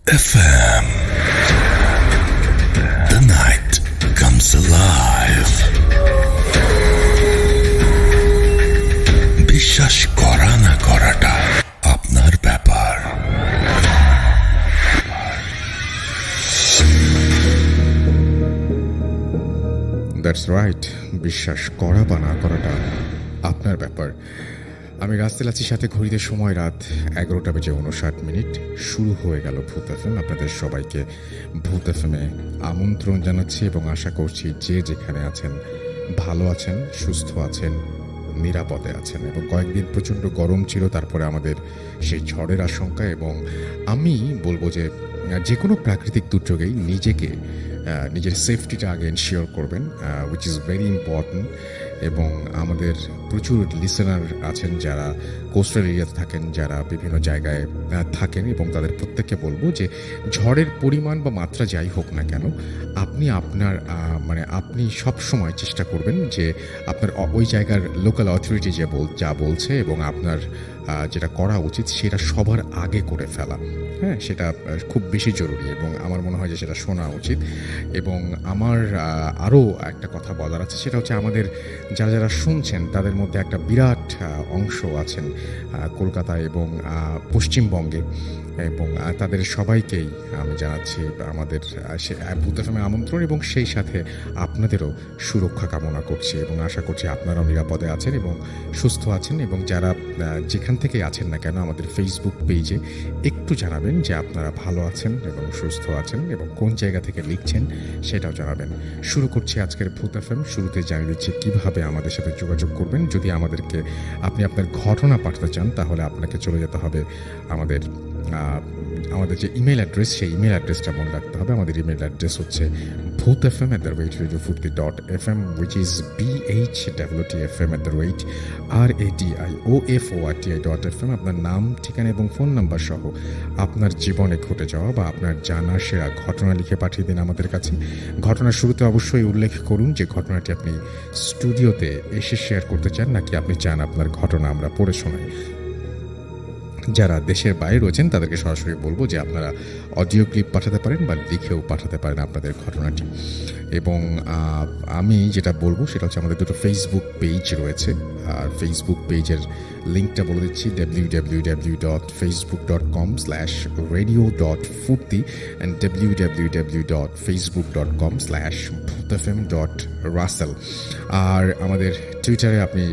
FM. The night comes alive. বিশ্বাস করা না করাটা আপনার ব্যাপার। দ্যাটস রাইট, বিশ্বাস করা বা না করাটা আপনার ব্যাপার। আমি রাস্তায় আছি, সাথে ঘড়িতে সময় রাত 11:59। শুরু হয়ে গেল ভূত এফএম। আপনাদের সবাইকে ভূত এফএমে আমন্ত্রণ জানাচ্ছি এবং আশা করছি যে যেখানে আছেন ভালো আছেন, সুস্থ আছেন, নিরাপদে আছেন। এবং কয়েকদিন প্রচণ্ড গরম ছিল, তারপরে আমাদের সেই ঝড়ের আশঙ্কা। এবং আমি বলবো যে যে কোনো প্রাকৃতিক দুর্যোগেই নিজের সেফটিটা আগে এনশিওর করবেন, উইচ ইজ ভেরি ইম্পর্ট্যান্ট। এবং আমাদের প্রচুর লিসেনার আছেন যারা কোস্টাল এরিয়াতে থাকেন, যারা বিভিন্ন জায়গায় থাকেন, এবং তাদের প্রত্যেককে বলবো যে ঝড়ের পরিমাণ বা মাত্রা যাই হোক না কেন, আপনি সব সময় চেষ্টা করবেন যে আপনার ওই জায়গার লোকাল অথরিটি যা বলছে এবং আপনার যেটা করা উচিত সেটা সবার আগে করে ফেলা। হ্যাঁ, সেটা খুব বেশি জরুরি এবং আমার মনে হয় যে সেটা শোনা উচিত। এবং আমার আরও একটা কথা বলার আছে, সেটা হচ্ছে আমাদের যারা শুনছেন তাদের মধ্যে একটা বিরাট অংশ আছেন কলকাতা এবং পশ্চিমবঙ্গে, এবং তাদের সবাইকেই আমি জানাচ্ছি আমাদের ভূত এফএমের আমন্ত্রণ, এবং সেই সাথে আপনাদেরও সুরক্ষা কামনা করছি এবং আশা করছি আপনারাও নিরাপদে আছেন এবং সুস্থ আছেন। এবং যারা যেখান থেকে আছেন না কেন, আমাদের ফেসবুক পেজে একটু জানাবেন যে আপনারা ভালো আছেন এবং সুস্থ আছেন, এবং কোন জায়গা থেকে লিখছেন সেটাও জানাবেন। শুরু করছি আজকের ভূত এফএম। শুরুতে জানিয়ে দিচ্ছি কীভাবে আমাদের সাথে যোগাযোগ করবেন। যদি আপনি আপনার ঘটনা পাঠাতে চান, তাহলে আপনাকে চলে যেতে হবে আমাদের যে ইমেল অ্যাড্রেস, সেই ইমেল অ্যাড্রেসটা মনে রাখতে হবে। আমাদের ইমেল অ্যাড্রেস হচ্ছে bhutfm@radiofurti.fm, which is bhutfm@radiofurti.fm। আপনার নাম, ঠিকানা এবং ফোন নাম্বার সহ আপনার জীবনে ঘটে যাওয়া বা আপনার জানা সেরা ঘটনা লিখে পাঠিয়ে দিন আমাদের কাছে। ঘটনার শুরুতে অবশ্যই উল্লেখ করুন যে ঘটনাটি আপনি স্টুডিওতে এসে শেয়ার করতে চান, নাকি আপনি চান আপনার ঘটনা আমরা পড়ে শোনাই। যারা দেশের বাইরে রয়েছেন তাদেরকে সরাসরি বলবো যে আপনারা অডিও ক্লিপ পাঠাতে পারেন বা লিখেও পাঠাতে পারেন আপনাদের ঘটনাটি। এবং আমি যেটা বলবো সেটা হচ্ছে আমাদের দুটো ফেসবুক পেজ রয়েছে, আর ফেসবুক পেজের লিঙ্কটা বলে দিচ্ছি, www.facebook.com/radio.furti and www.facebook.com/bhutfm.russell। আর আমাদের টুইটারে আপনি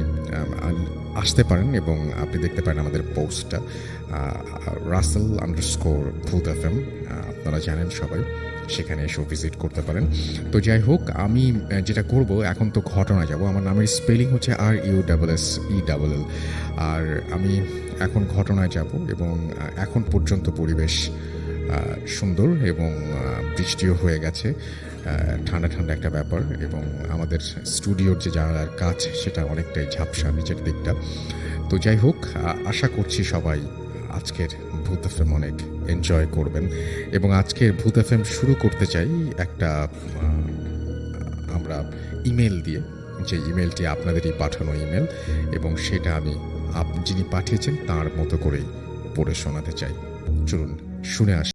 আসতে পারেন এবং আপনি দেখতে পারেন আমাদের পোস্টটা russell_bhutfm। আপনারা জানেন সবাই, সেখানে এসেও ভিজিট করতে পারেন। তো যাই হোক, আমি যেটা করব এখন, তো ঘটনা যাব। আমার নামের স্পেলিং হচ্ছে RUSSELL, আর আমি এখন ঘটনায় যাব। এবং এখন পর্যন্ত পরিবেশ সুন্দর এবং বৃষ্টিও হয়ে গেছে, ঠান্ডা ঠান্ডা একটা ব্যাপার। এবং আমাদের স্টুডিওর যে জানালার কাজ সেটা অনেকটাই ঝাপসা নিচের দিকটা। তো যাই হোক, আশা করছি সবাই আজকের ভূত এফএম অনেক এনজয় করবেন। এবং আজকের ভূত এফএম শুরু করতে চাই একটা আমরা ইমেল দিয়ে, যে ইমেলটি আপনাদেরই পাঠানো ইমেল, এবং সেটা আমি যিনি পাঠিয়েছেন তার মতো করেই পড়ে শোনাতে চাই। চলুন শুনে আসি।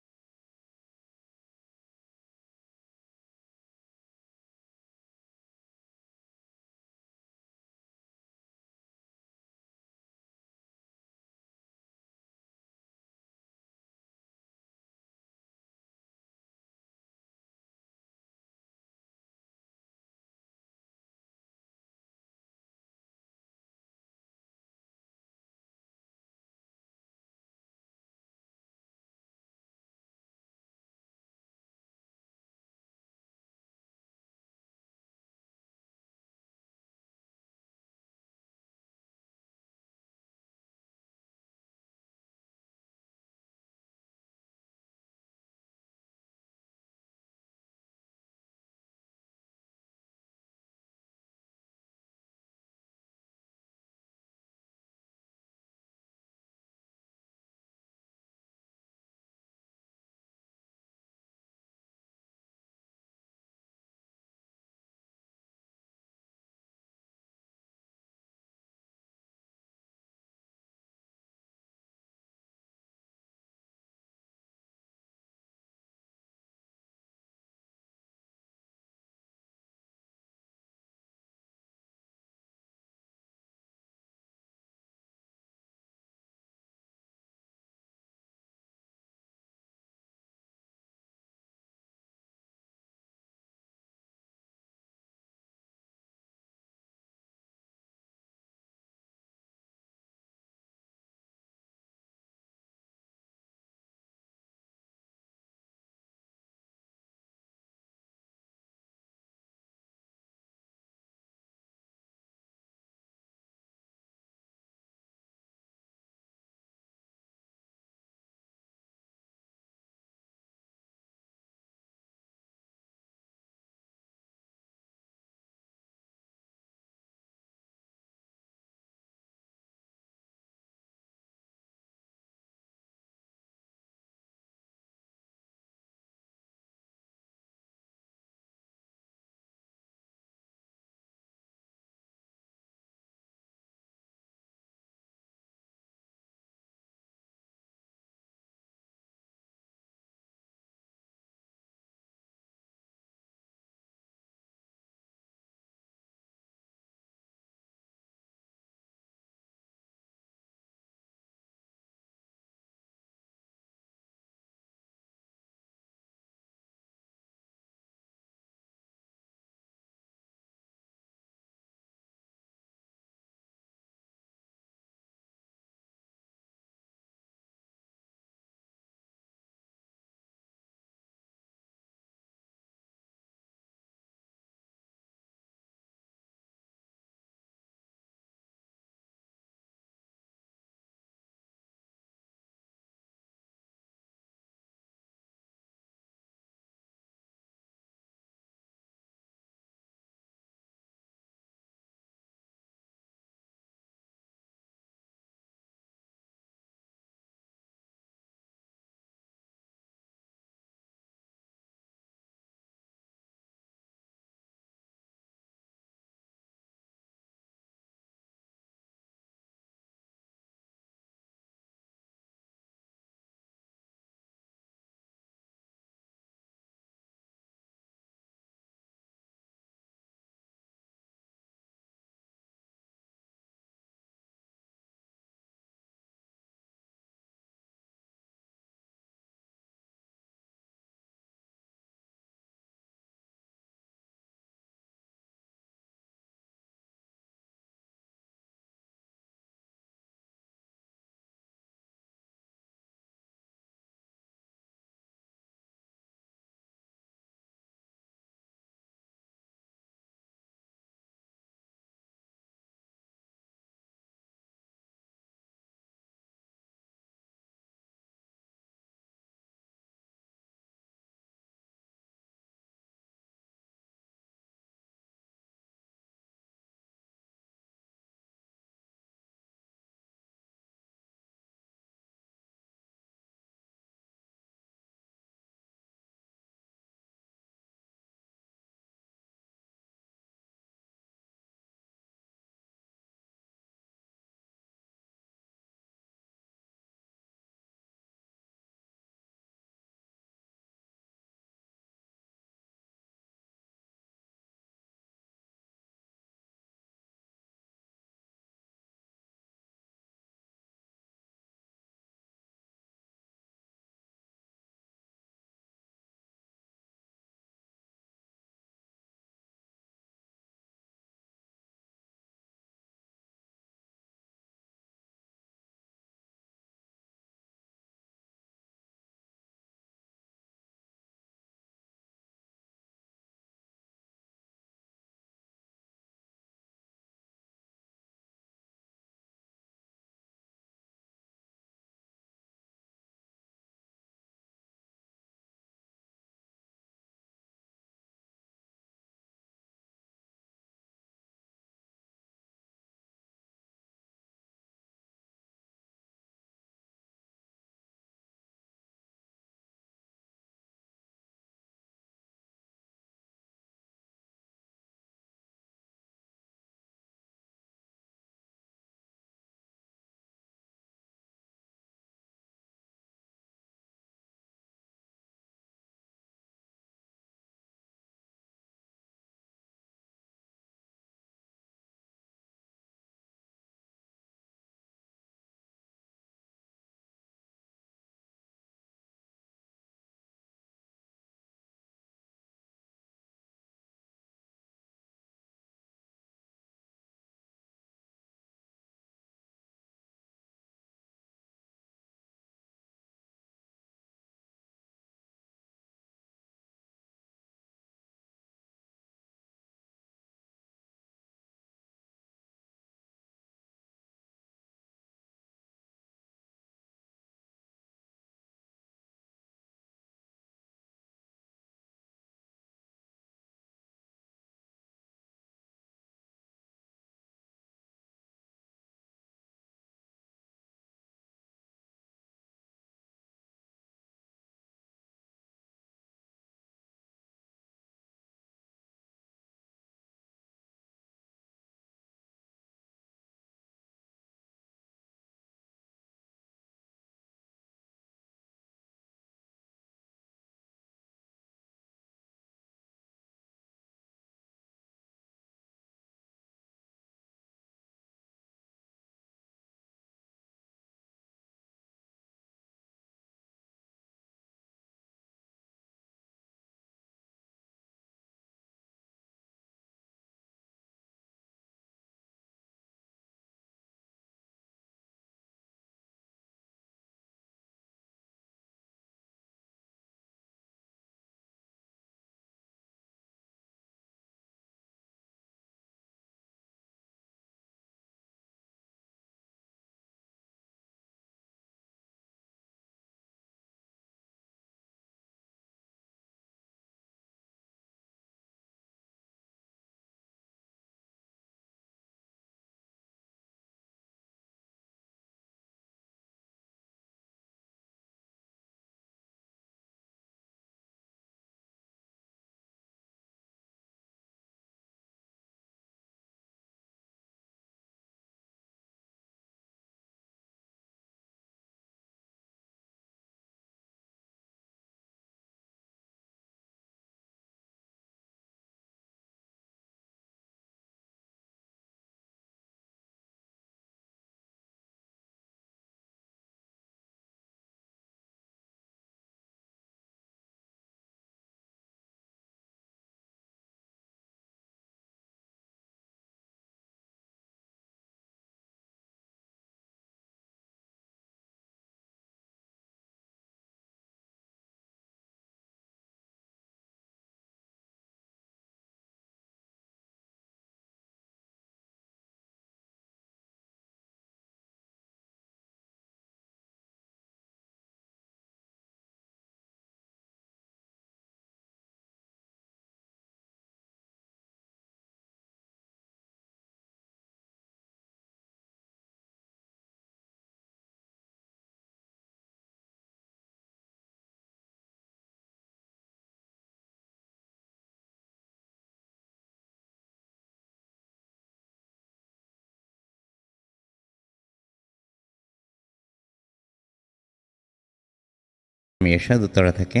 আমি এরশাদ উত্তরা থেকে।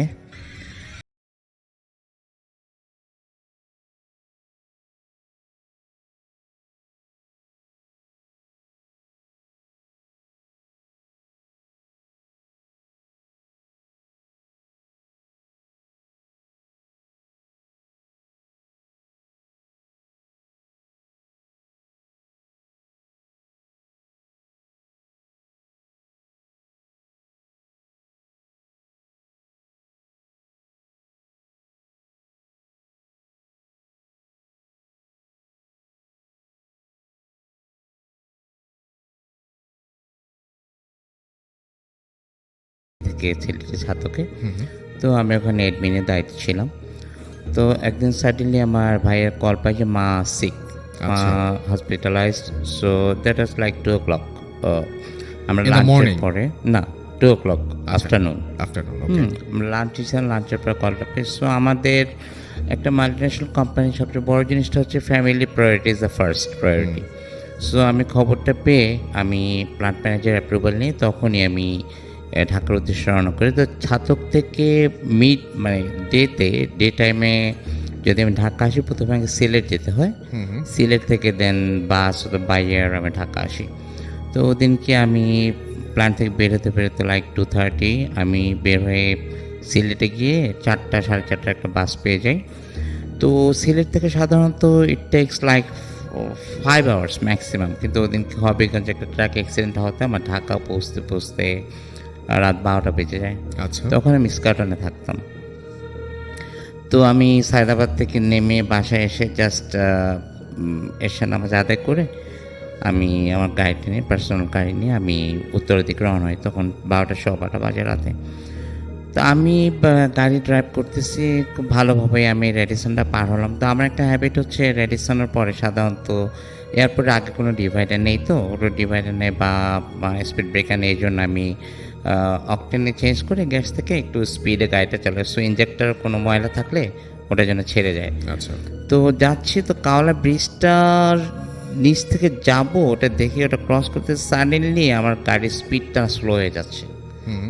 থেকে ছেলেটি ছাত্রকে, তো আমি ওখানে অ্যাডমিনের দায়িত্ব ছিলাম। তো একদিন সাডেনলি আমার ভাইয়ের কল পাই যে মা সিক, মা আচ্ছা। Hospitalised. So that was like 2 o'clock। আমরা In the লাঞ্চের morning? পরে, না 2 o'clock আফটারনুন। আফটারনুন, ওকে। লাঞ্চ ছিলাম, লাঞ্চের পর কলটা পেয়ে। সো আমাদের একটা মাল্টিন্যাশনাল কোম্পানির সবচেয়ে বড় জিনিসটা হচ্ছে family priority is the first priority. So আমি খবরটা পেয়ে আমি প্ল্যান্ট ম্যানেজার অ্যাপ্রুভাল নিয়ে তখনই আমি ঢাকার উদ্দেশ্যে রওনা করি। তো ছাতক থেকে মানে ডে টাইমে যদি আমি ঢাকা আসি, প্রথমে আগে সিলেট যেতে হয়। সিলেট থেকে দেন বাস অথবা বাই এয়ার আমি ঢাকা আসি। তো ওদিনকে আমি প্ল্যান থেকে বেরোতে লাইক 2:30 আমি বের হয়ে সিলেটে গিয়ে 4টা সাড়ে 4টা একটা বাস পেয়ে যাই। তো সিলেট থেকে সাধারণত it takes like 5 hours maximum, কিন্তু ওদিনকে হবিগঞ্জ একটা ট্রাক অ্যাক্সিডেন্ট হতে আমার ঢাকা পৌঁছতে রাত 12টা বেজে যায়। আচ্ছা। তখন আমি স্কার্টনে থাকতাম। তো আমি সায়দাবাদ থেকে নেমে বাসায় এসে জাস্ট এশা নামাজ আদায় করে আমি আমার গাড়িটা নিয়ে, পার্সোনাল গাড়ি নিয়ে আমি উত্তরের দিকে রওনা হই। তখন 12টা বাজে রাতে। তো আমি গাড়ি ড্রাইভ করতেছি খুব ভালোভাবে, আমি রেডিসনটা পার হলাম। তো আমার একটা হ্যাবিট হচ্ছে রেডিসনের পরে সাধারণত এয়ারপোর্টে আগে কোনো ডিভাইডার নেই, তো ওটা ডিভাইডার নেই বা স্পিড ব্রেকার নেই, এই জন্য আমি অকটেনে চেঞ্জ করে গ্যাস থেকে একটু স্পিডে গাড়িটা চালাই। সো ইঞ্জেক্টর কোনো ময়লা থাকলে ওটা যেন ছেড়ে যায়। আচ্ছা। তো যাচ্ছি, তো কাওলা ব্রিজটার নিচ থেকে যাব, ওটা দেখি ওটা ক্রস করতে সাডেনলি আমার গাড়ির স্পিডটা স্লো হয়ে যাচ্ছে।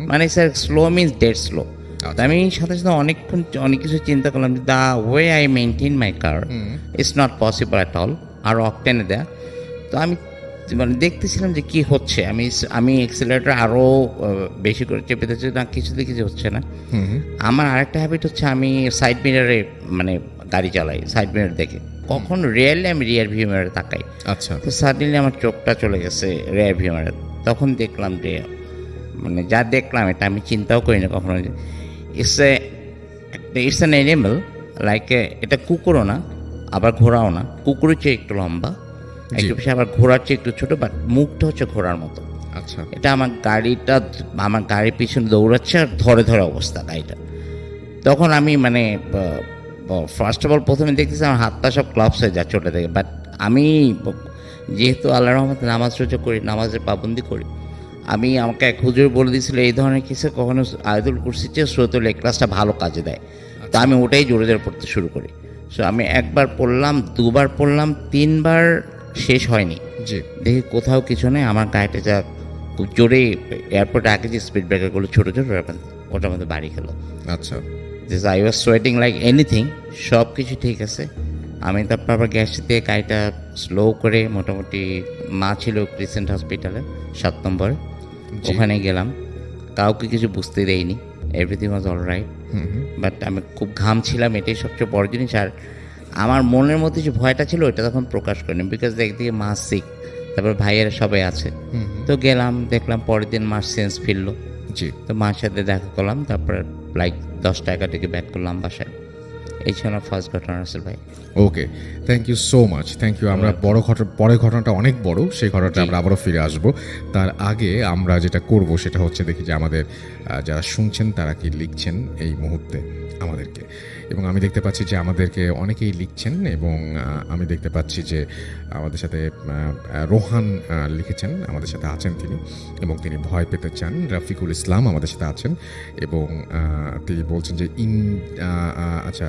মানে sir slow means dead slow. আমি সাথে সাথে অনেক কিছু চিন্তা করলাম, the way I maintain my car it's not possible at all আর অকটেনে দেয়া। তো আমি মানে দেখতেছিলাম যে কী হচ্ছে। আমি এক্সেলারেটর আরও বেশি করে চেপে দিচ্ছি না, কিছু হচ্ছে না। আমার আরেকটা হ্যাবিট হচ্ছে আমি সাইড মিরারে মানে গাড়ি চালাই, সাইড মিরার দেখে। কখন রিয়েলি আমি রিয়ার ভিউ মিরারে তাকাই। আচ্ছা। তো সাডেনলি আমার চোখটা চলে গেছে রিয়ার ভিউ মিরারে। তখন দেখলাম যে মানে যা দেখলাম এটা আমি চিন্তাও করি না কখনো। ইটস অ্যান অ্যানিমেল, লাইক এটা কুকুরও না আবার ঘোড়াও না, কুকুরের চেয়ে একটু লম্বা, একটু বেশি, আবার ঘোড়ার চেয়ে একটু ছোটো, বাট মুখটা হচ্ছে ঘোড়ার মতো। আচ্ছা। এটা আমার গাড়ির পিছনে দৌড়াচ্ছে আর ধরে অবস্থা গাড়িটা। তখন আমি মানে ফার্স্ট অফ অল প্রথমে দেখতেছি আমার হাত পা সব ক্লাবস হয়ে যাচ্ছে ওটা থেকে। বাট আমি যেহেতু আল্লাহ রহমতে নামাজ রোজা করি, নামাজের পাবন্দি করি, আমাকে এক হুজুর বলে দিয়েছিল এই ধরনের কিছু কখনো আয়াতুল কুরসির চেয়ে সূরাতুল ইখলাসটা ভালো কাজে দেয়। তো আমি ওটাই জোরে জোরে পড়তে শুরু করি। সো আমি একবার পড়লাম, দুবার পড়লাম, 3বার শেষ হয়নি। জি। দেখি কোথাও কিছু নেই, আমার গাড়িটা যা খুব জোরে এয়ারপোর্টে আগে যে স্পিড ব্রেকারগুলো ছোটো ওটার মধ্যে বাড়ি খেলো। আচ্ছা। I was sweating like anything. সব কিছু ঠিক আছে। আমি তারপর আবার গ্যাস দিয়ে গাড়িটা স্লো করে মোটামুটি মা ছিল ক্রিসেন্ট হসপিটালে 7 নম্বরে, ওখানে গেলাম। কাউকে কিছু বুঝতে দেয়নি, everything was all right. But আমি খুব ঘামছিলাম, এটাই সবচেয়ে বড় জিনিস। আর আমার মনের মধ্যে যে ভয়টা ছিল ওইটা তখন প্রকাশ করিনি, বিকজ একদিকে মা সিক, তারপর ভাইয়েরা সবাই আছে। তো গেলাম, দেখলাম পরের দিন মার সেন্স ফিরলো। জি। তো মার সাথে দেখা করলাম, তারপর লাইক 10টা 11টাকে ব্যাক করলাম বাসায়। এই ছিল আমার ফার্স্ট ঘটনা আসল ভাই। Okay, thank you so much, thank you. আমরা পরের ঘটনাটা অনেক বড়, সেই ঘটনাটা আমরা আবারও ফিরে আসব। তার আগে আমরা যেটা করব সেটা হচ্ছে দেখি যে আমাদের যারা শুনছেন তারা কি লিখছেন এই মুহূর্তে আমাদেরকে। এবং আমি দেখতে পাচ্ছি যে আমাদেরকে অনেকেই লিখছেন, এবং আমি দেখতে পাচ্ছি যে আমাদের সাথে রোহান লিখেছেন, আমাদের সাথে আছেন তিনি, এবং তিনি ভয় পেতে চান। রফিকুল ইসলাম আমাদের সাথে আছেন, এবং তিনি বলছেন যে আচ্ছা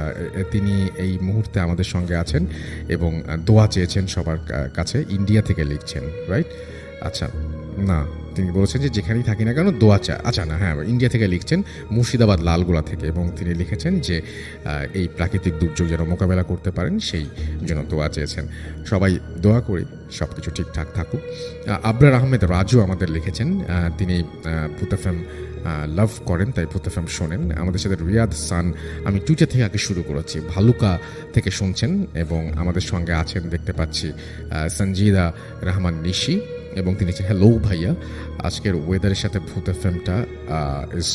তিনি এই মুহূর্তে আমাদের সঙ্গে আছেন এবং দোয়া চেয়েছেন সবার কাছে। ইন্ডিয়া থেকে লিখছেন, রাইট? আচ্ছা, না তিনি বলেছেন যে যেখানেই থাকি না কেন দোয়া আচ্ছা না হ্যাঁ ইন্ডিয়া থেকে লিখছেন মুর্শিদাবাদ লালগোলা থেকে, এবং তিনি লিখেছেন যে এই প্রাকৃতিক দুর্যোগ যেন মোকাবেলা করতে পারেন সেই জন্য দোয়া চেয়েছেন। সবাই দোয়া করি সব কিছু ঠিকঠাক থাকুক। আবরার আহমেদ রাজু আমাদের লিখেছেন, তিনি ভূত এফএম লাভ করেন তাই ভূত এফএম শোনেন। আমাদের সাথে রিয়াদ সান, আমি টুইটার থেকে আগে শুরু করেছি, ভালুকা থেকে শুনছেন এবং আমাদের সঙ্গে আছেন দেখতে পাচ্ছি সঞ্জিদা রহমান নিশি, এবং তিনি হ্যালো ভাইয়া, আজকের ওয়েদারের সাথে ভূত এফএমটা is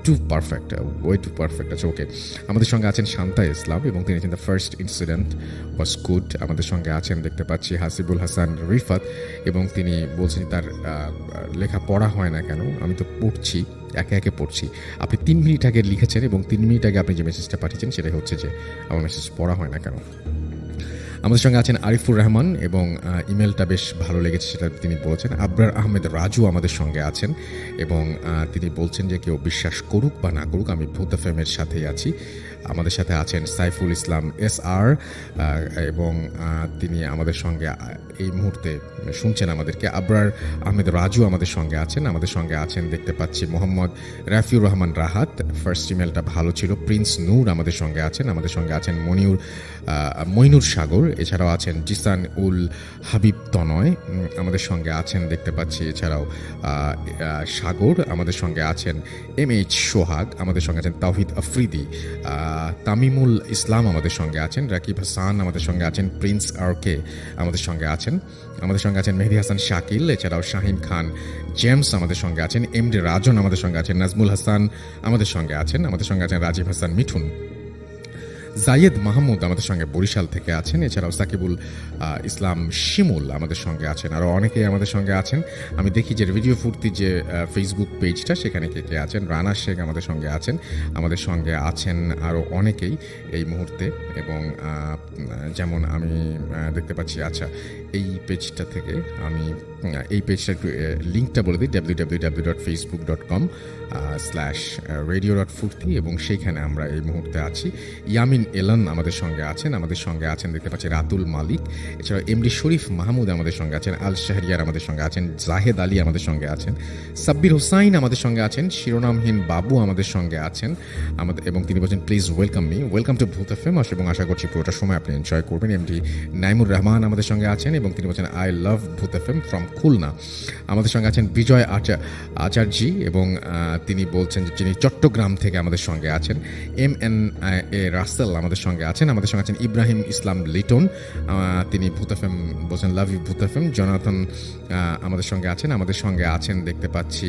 too perfect, way too perfect. আচ্ছা ওকে, আমাদের সঙ্গে আছেন শান্তা ইসলাম এবং তিনি the first incident was good. আমাদের সঙ্গে আছেন দেখতে পাচ্ছি হাসিবুল হাসান রিফাত, এবং তিনি বলছেন তার লেখা পড়া হয় না কেন, আমি তো পড়ছি, একে একে পড়ছি। আপনি 3 মিনিট আগে লিখেছেন এবং 3 মিনিট আগে আপনি যে মেসেজটা পাঠিয়েছেন সেটাই হচ্ছে যে আমার মেসেজ পড়া হয় না কেন। আমাদের সঙ্গে আছেন আরিফুর রহমান এবং ইমেলটা বেশ ভালো লেগেছে সেটা তিনি বলেছেন। আবরার আহমেদ রাজু আমাদের সঙ্গে আছেন এবং তিনি বলছেন যে কেউ বিশ্বাস করুক বা না করুক আমি ভূত এফএমের সাথেই আছি। আমাদের সাথে আছেন সাইফুল ইসলাম SR, এবং তিনি আমাদের সঙ্গে এই মুহূর্তে শুনছেন আমাদেরকে। আবরার আহমেদ রাজু আমাদের সঙ্গে আছেন। আমাদের সঙ্গে আছেন দেখতে পাচ্ছি মোহাম্মদ রাফিউর রহমান রাহাত, ফার্স্ট ইমেলটা ভালো ছিল। প্রিন্স নূর আমাদের সঙ্গে আছেন। আমাদের সঙ্গে আছেন মইনুর সাগর, এছাড়াও আছেন জিসান উল হাবিব তনয় আমাদের সঙ্গে আছেন দেখতে পাচ্ছি, এছাড়াও সাগর আমাদের সঙ্গে আছেন, MH সোহাগ আমাদের সঙ্গে আছেন, তাওহিদ আফ্রিদি, তামিমুল ইসলাম আমাদের সঙ্গে আছেন, রাকিব হাসান আমাদের সঙ্গে আছেন, প্রিন্স RK আমাদের সঙ্গে আছেন, আমাদের সঙ্গে আছেন মেহেদি হাসান শাকিল, এছাড়াও শাহিন খান জেমস আমাদের সঙ্গে আছেন, MD রাজন আমাদের সঙ্গে আছেন, নাজমুল হাসান আমাদের সঙ্গে আছেন, আমাদের সঙ্গে আছেন রাজীব হাসান মিঠুন, জায়েদ মাহমুদ আমাদের সঙ্গে বরিশাল থেকে আছেন, এছাড়াও সাকিবুল ইসলাম শিমুল আমাদের সঙ্গে আছেন, আরও অনেকেই আমাদের সঙ্গে আছেন। আমি দেখি যে ভিডিও ফুর্তি যে ফেসবুক পেজটা সেখানে কে কে আছেন। রানা শেখ আমাদের সঙ্গে আছেন, আমাদের সঙ্গে আছেন আরও অনেকেই এই মুহূর্তে, এবং যেমন আমি দেখতে পাচ্ছি, আচ্ছা এই পেজটা থেকে আমি এই পেজটা একটু লিঙ্কটা বলে দিই, www.facebook.com/radio.furti, এবং সেইখানে আমরা এই মুহূর্তে আছি। ইয়ামিন এলান আমাদের সঙ্গে আছেন, আমাদের সঙ্গে আছেন দেখতে পাচ্ছি রাতুল মালিক, এছাড়াও MD শরীফ মাহমুদ আমাদের সঙ্গে আছেন, আল শাহরিয়ার আমাদের সঙ্গে আছেন, জাহেদ আলী আমাদের সঙ্গে আছেন, সাব্বির হোসাইন আমাদের সঙ্গে আছেন, শিরোনামহীন বাবু আমাদের সঙ্গে আছেন আমাদের, এবং তিনি বলছেন please welcome me, welcome to ভূত এফএম, এবং আশা করছি পুরোটা সময় আপনি এনজয় করবেন। MD নাইমুর রহমান আমাদের সঙ্গে আছেন এবং তিনি বলছেন আই লাভ ভূত এফএম ফ্রম খুলনা। আমাদের সঙ্গে আছেন বিজয় আচার্যি, এবং তিনি বলছেন যে যিনি চট্টগ্রাম থেকে আমাদের সঙ্গে আছেন। MNA রাসেল আমাদের সঙ্গে আছেন, আমাদের সঙ্গে আছেন ইব্রাহিম ইসলাম লিটন, তিনি ভূত এফএম বলছেন লাভ ইউ ভূত এফএম। জনাথন আমাদের সঙ্গে আছেন, আমাদের সঙ্গে আছেন দেখতে পাচ্ছি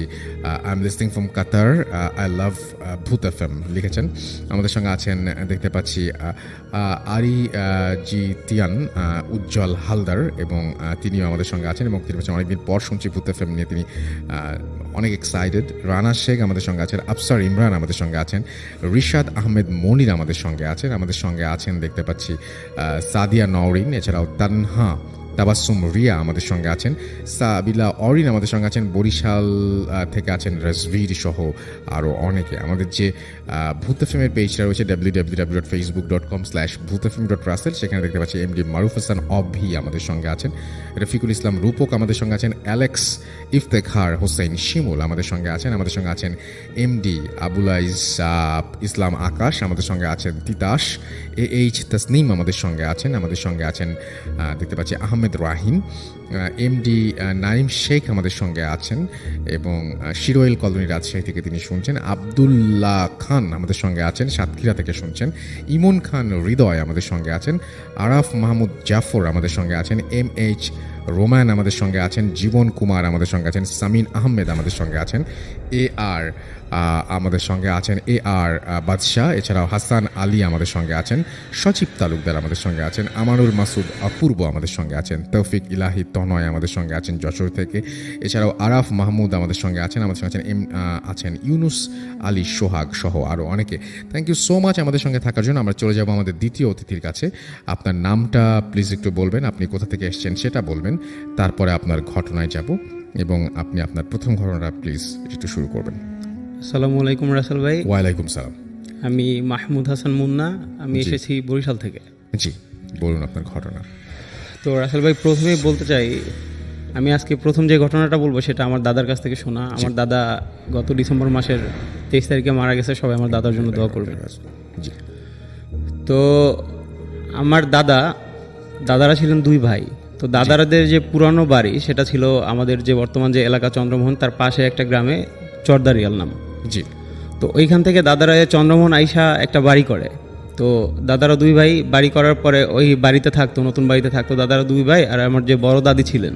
I am listening from Qatar, I love ভূত এফএম লিখেছেন। আমাদের সঙ্গে আছেন দেখতে পাচ্ছি আরি জি তিয়ান উজ্জ্বল হালদার, এবং তিনিও আমাদের সঙ্গে আছেন এবং তিনি বলছেন অনেকদিন পর শুনছি ভূত এফএম নিয়ে, তিনি অনেক এক্সাইটেড। রানা শেখ আমাদের সঙ্গে আছেন, আফসার ইমরান আমাদের সঙ্গে আছেন, রিশাদ আহমেদ মনির আমাদের সঙ্গে আছেন, আমাদের সঙ্গে আছেন দেখতে পাচ্ছি সাদিয়া নওরিন, এছাড়াও তানহা তাবাসুম রিয়া আমাদের সঙ্গে আছেন, সাবিলা অরিন আমাদের সঙ্গে আছেন, বরিশাল থেকে আছেন রাজভীর সহ আরও অনেকে। আমাদের যে ভূত এফএমের পেজটা রয়েছে www.facebook.com/bhutfm.russell, সেখানে দেখতে পাচ্ছি MD মারুফ হাসান অভি আমাদের সঙ্গে আছেন, রফিকুল ইসলাম রূপক আমাদের সঙ্গে আছেন, অ্যালেক্স ইফতেখার হোসেন শিমুল আমাদের সঙ্গে আছেন, আমাদের সঙ্গে আছেন MD আবুলাইজ ইসলাম আকাশ, আমাদের সঙ্গে আছেন তিতাস, AH তাসনিম আমাদের সঙ্গে আছেন, আমাদের সঙ্গে আছেন দেখতে পাচ্ছি আহমেদ রাহিম, MD নাইম শেখ আমাদের সঙ্গে আছেন, এবং শিরোয়েল কলোনি রাজশাহী থেকে তিনি শুনছেন, আবদুল্লাহ খান আমাদের সঙ্গে আছেন, সাতক্ষীরা থেকে শুনছেন, ইমন খান হৃদয় আমাদের সঙ্গে আছেন, আরাফ মাহমুদ জাফর আমাদের সঙ্গে আছেন, MH রোমান আমাদের সঙ্গে আছেন, জীবন কুমার আমাদের সঙ্গে আছেন, সামিন আহমেদ আমাদের সঙ্গে আছেন, AR আমাদের সঙ্গে আছেন, AR বাদশাহ, এছাড়াও হাসান আলী আমাদের সঙ্গে আছেন, সচিব তালুকদার আমাদের সঙ্গে আছেন, আমানুর মাসুদ অপূর্ব আমাদের সঙ্গে আছেন, তৌফিক ইলাহি তনয় আমাদের সঙ্গে আছেন যশোর থেকে, এছাড়াও আরাফ মাহমুদ আমাদের সঙ্গে আছেন, আমাদের সঙ্গে আছেন ইউনুস আলী সোহাগ সহ আরও অনেকে। থ্যাংক ইউ সো মাচ আমাদের সঙ্গে থাকার জন্য। আমরা চলে যাব আমাদের দ্বিতীয় অতিথির কাছে। আপনার নামটা প্লিজ একটু বলবেন, আপনি কোথা থেকে এসেছেন সেটা বলবেন, তারপরে আপনার ঘটনায় যাব, এবং আপনি আপনার প্রথম ঘটনাটা প্লিজ একটু শুরু করবেন। আসসালামু আলাইকুম রাসেল ভাই। ওয়ালাইকুম সালাম। আমি মাহমুদ হাসান মুন্না, আমি এসেছি বরিশাল থেকে। জি বলুন আপনার ঘটনা। তো রাসেল ভাই প্রথমেই বলতে চাই, আমি আজকে প্রথম যে ঘটনাটা বলবো সেটা আমার দাদার কাছ থেকে শোনা। আমার দাদা গত ডিসেম্বর মাসের 23 তারিখে মারা গেছে। সবাই আমার দাদার জন্য দোয়া করবেন। জি তো আমার দাদারা ছিলেন 2 ভাই। তো দাদারাদের যে পুরানো বাড়ি সেটা ছিল আমাদের যে বর্তমান যে এলাকা চন্দ্রমোহন, তার পাশে একটা গ্রামে চরদারিয়াল নাম। জি তো ওইখান থেকে দাদারা চন্দ্রমোহন আইসা একটা বাড়ি করে। তো দাদারা 2 ভাই বাড়ি করার পরে ওই বাড়িতে থাকতো, নতুন বাড়িতে থাকতো দাদারা 2 ভাই। আর আমার যে বড় দাদি ছিলেন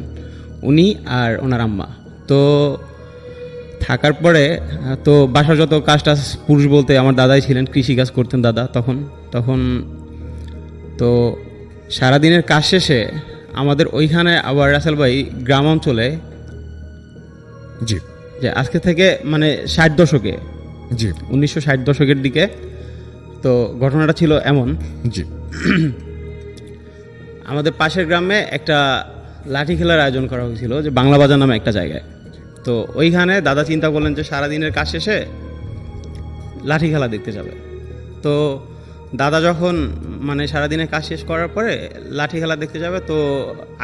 উনি আর ওনার আম্মা। তো থাকার পরে তো বাসার যত কাজ টাজ, পুরুষ বলতে আমার দাদাই ছিলেন, কৃষিকাজ করতেন দাদা তখন তো সারাদিনের কাজ শেষে আমাদের ওইখানে আবার রাসেল ভাই গ্রাম অঞ্চলে জি যে আজকে থেকে মানে 60 দশকে, জি 1960 দশকের দিকে তো ঘটনাটা ছিল এমন। জি আমাদের পাশের গ্রামে একটা লাঠি খেলার আয়োজন করা হয়েছিল যে বাংলা বাজার নামে একটা জায়গায়। তো ওইখানে দাদা চিন্তা করলেন যে সারাদিনের কাজ শেষে লাঠি খেলা দেখতে যাবে। তো দাদা যখন মানে সারাদিনের কাজ শেষ করার পরে লাঠি খেলা দেখতে যাবে, তো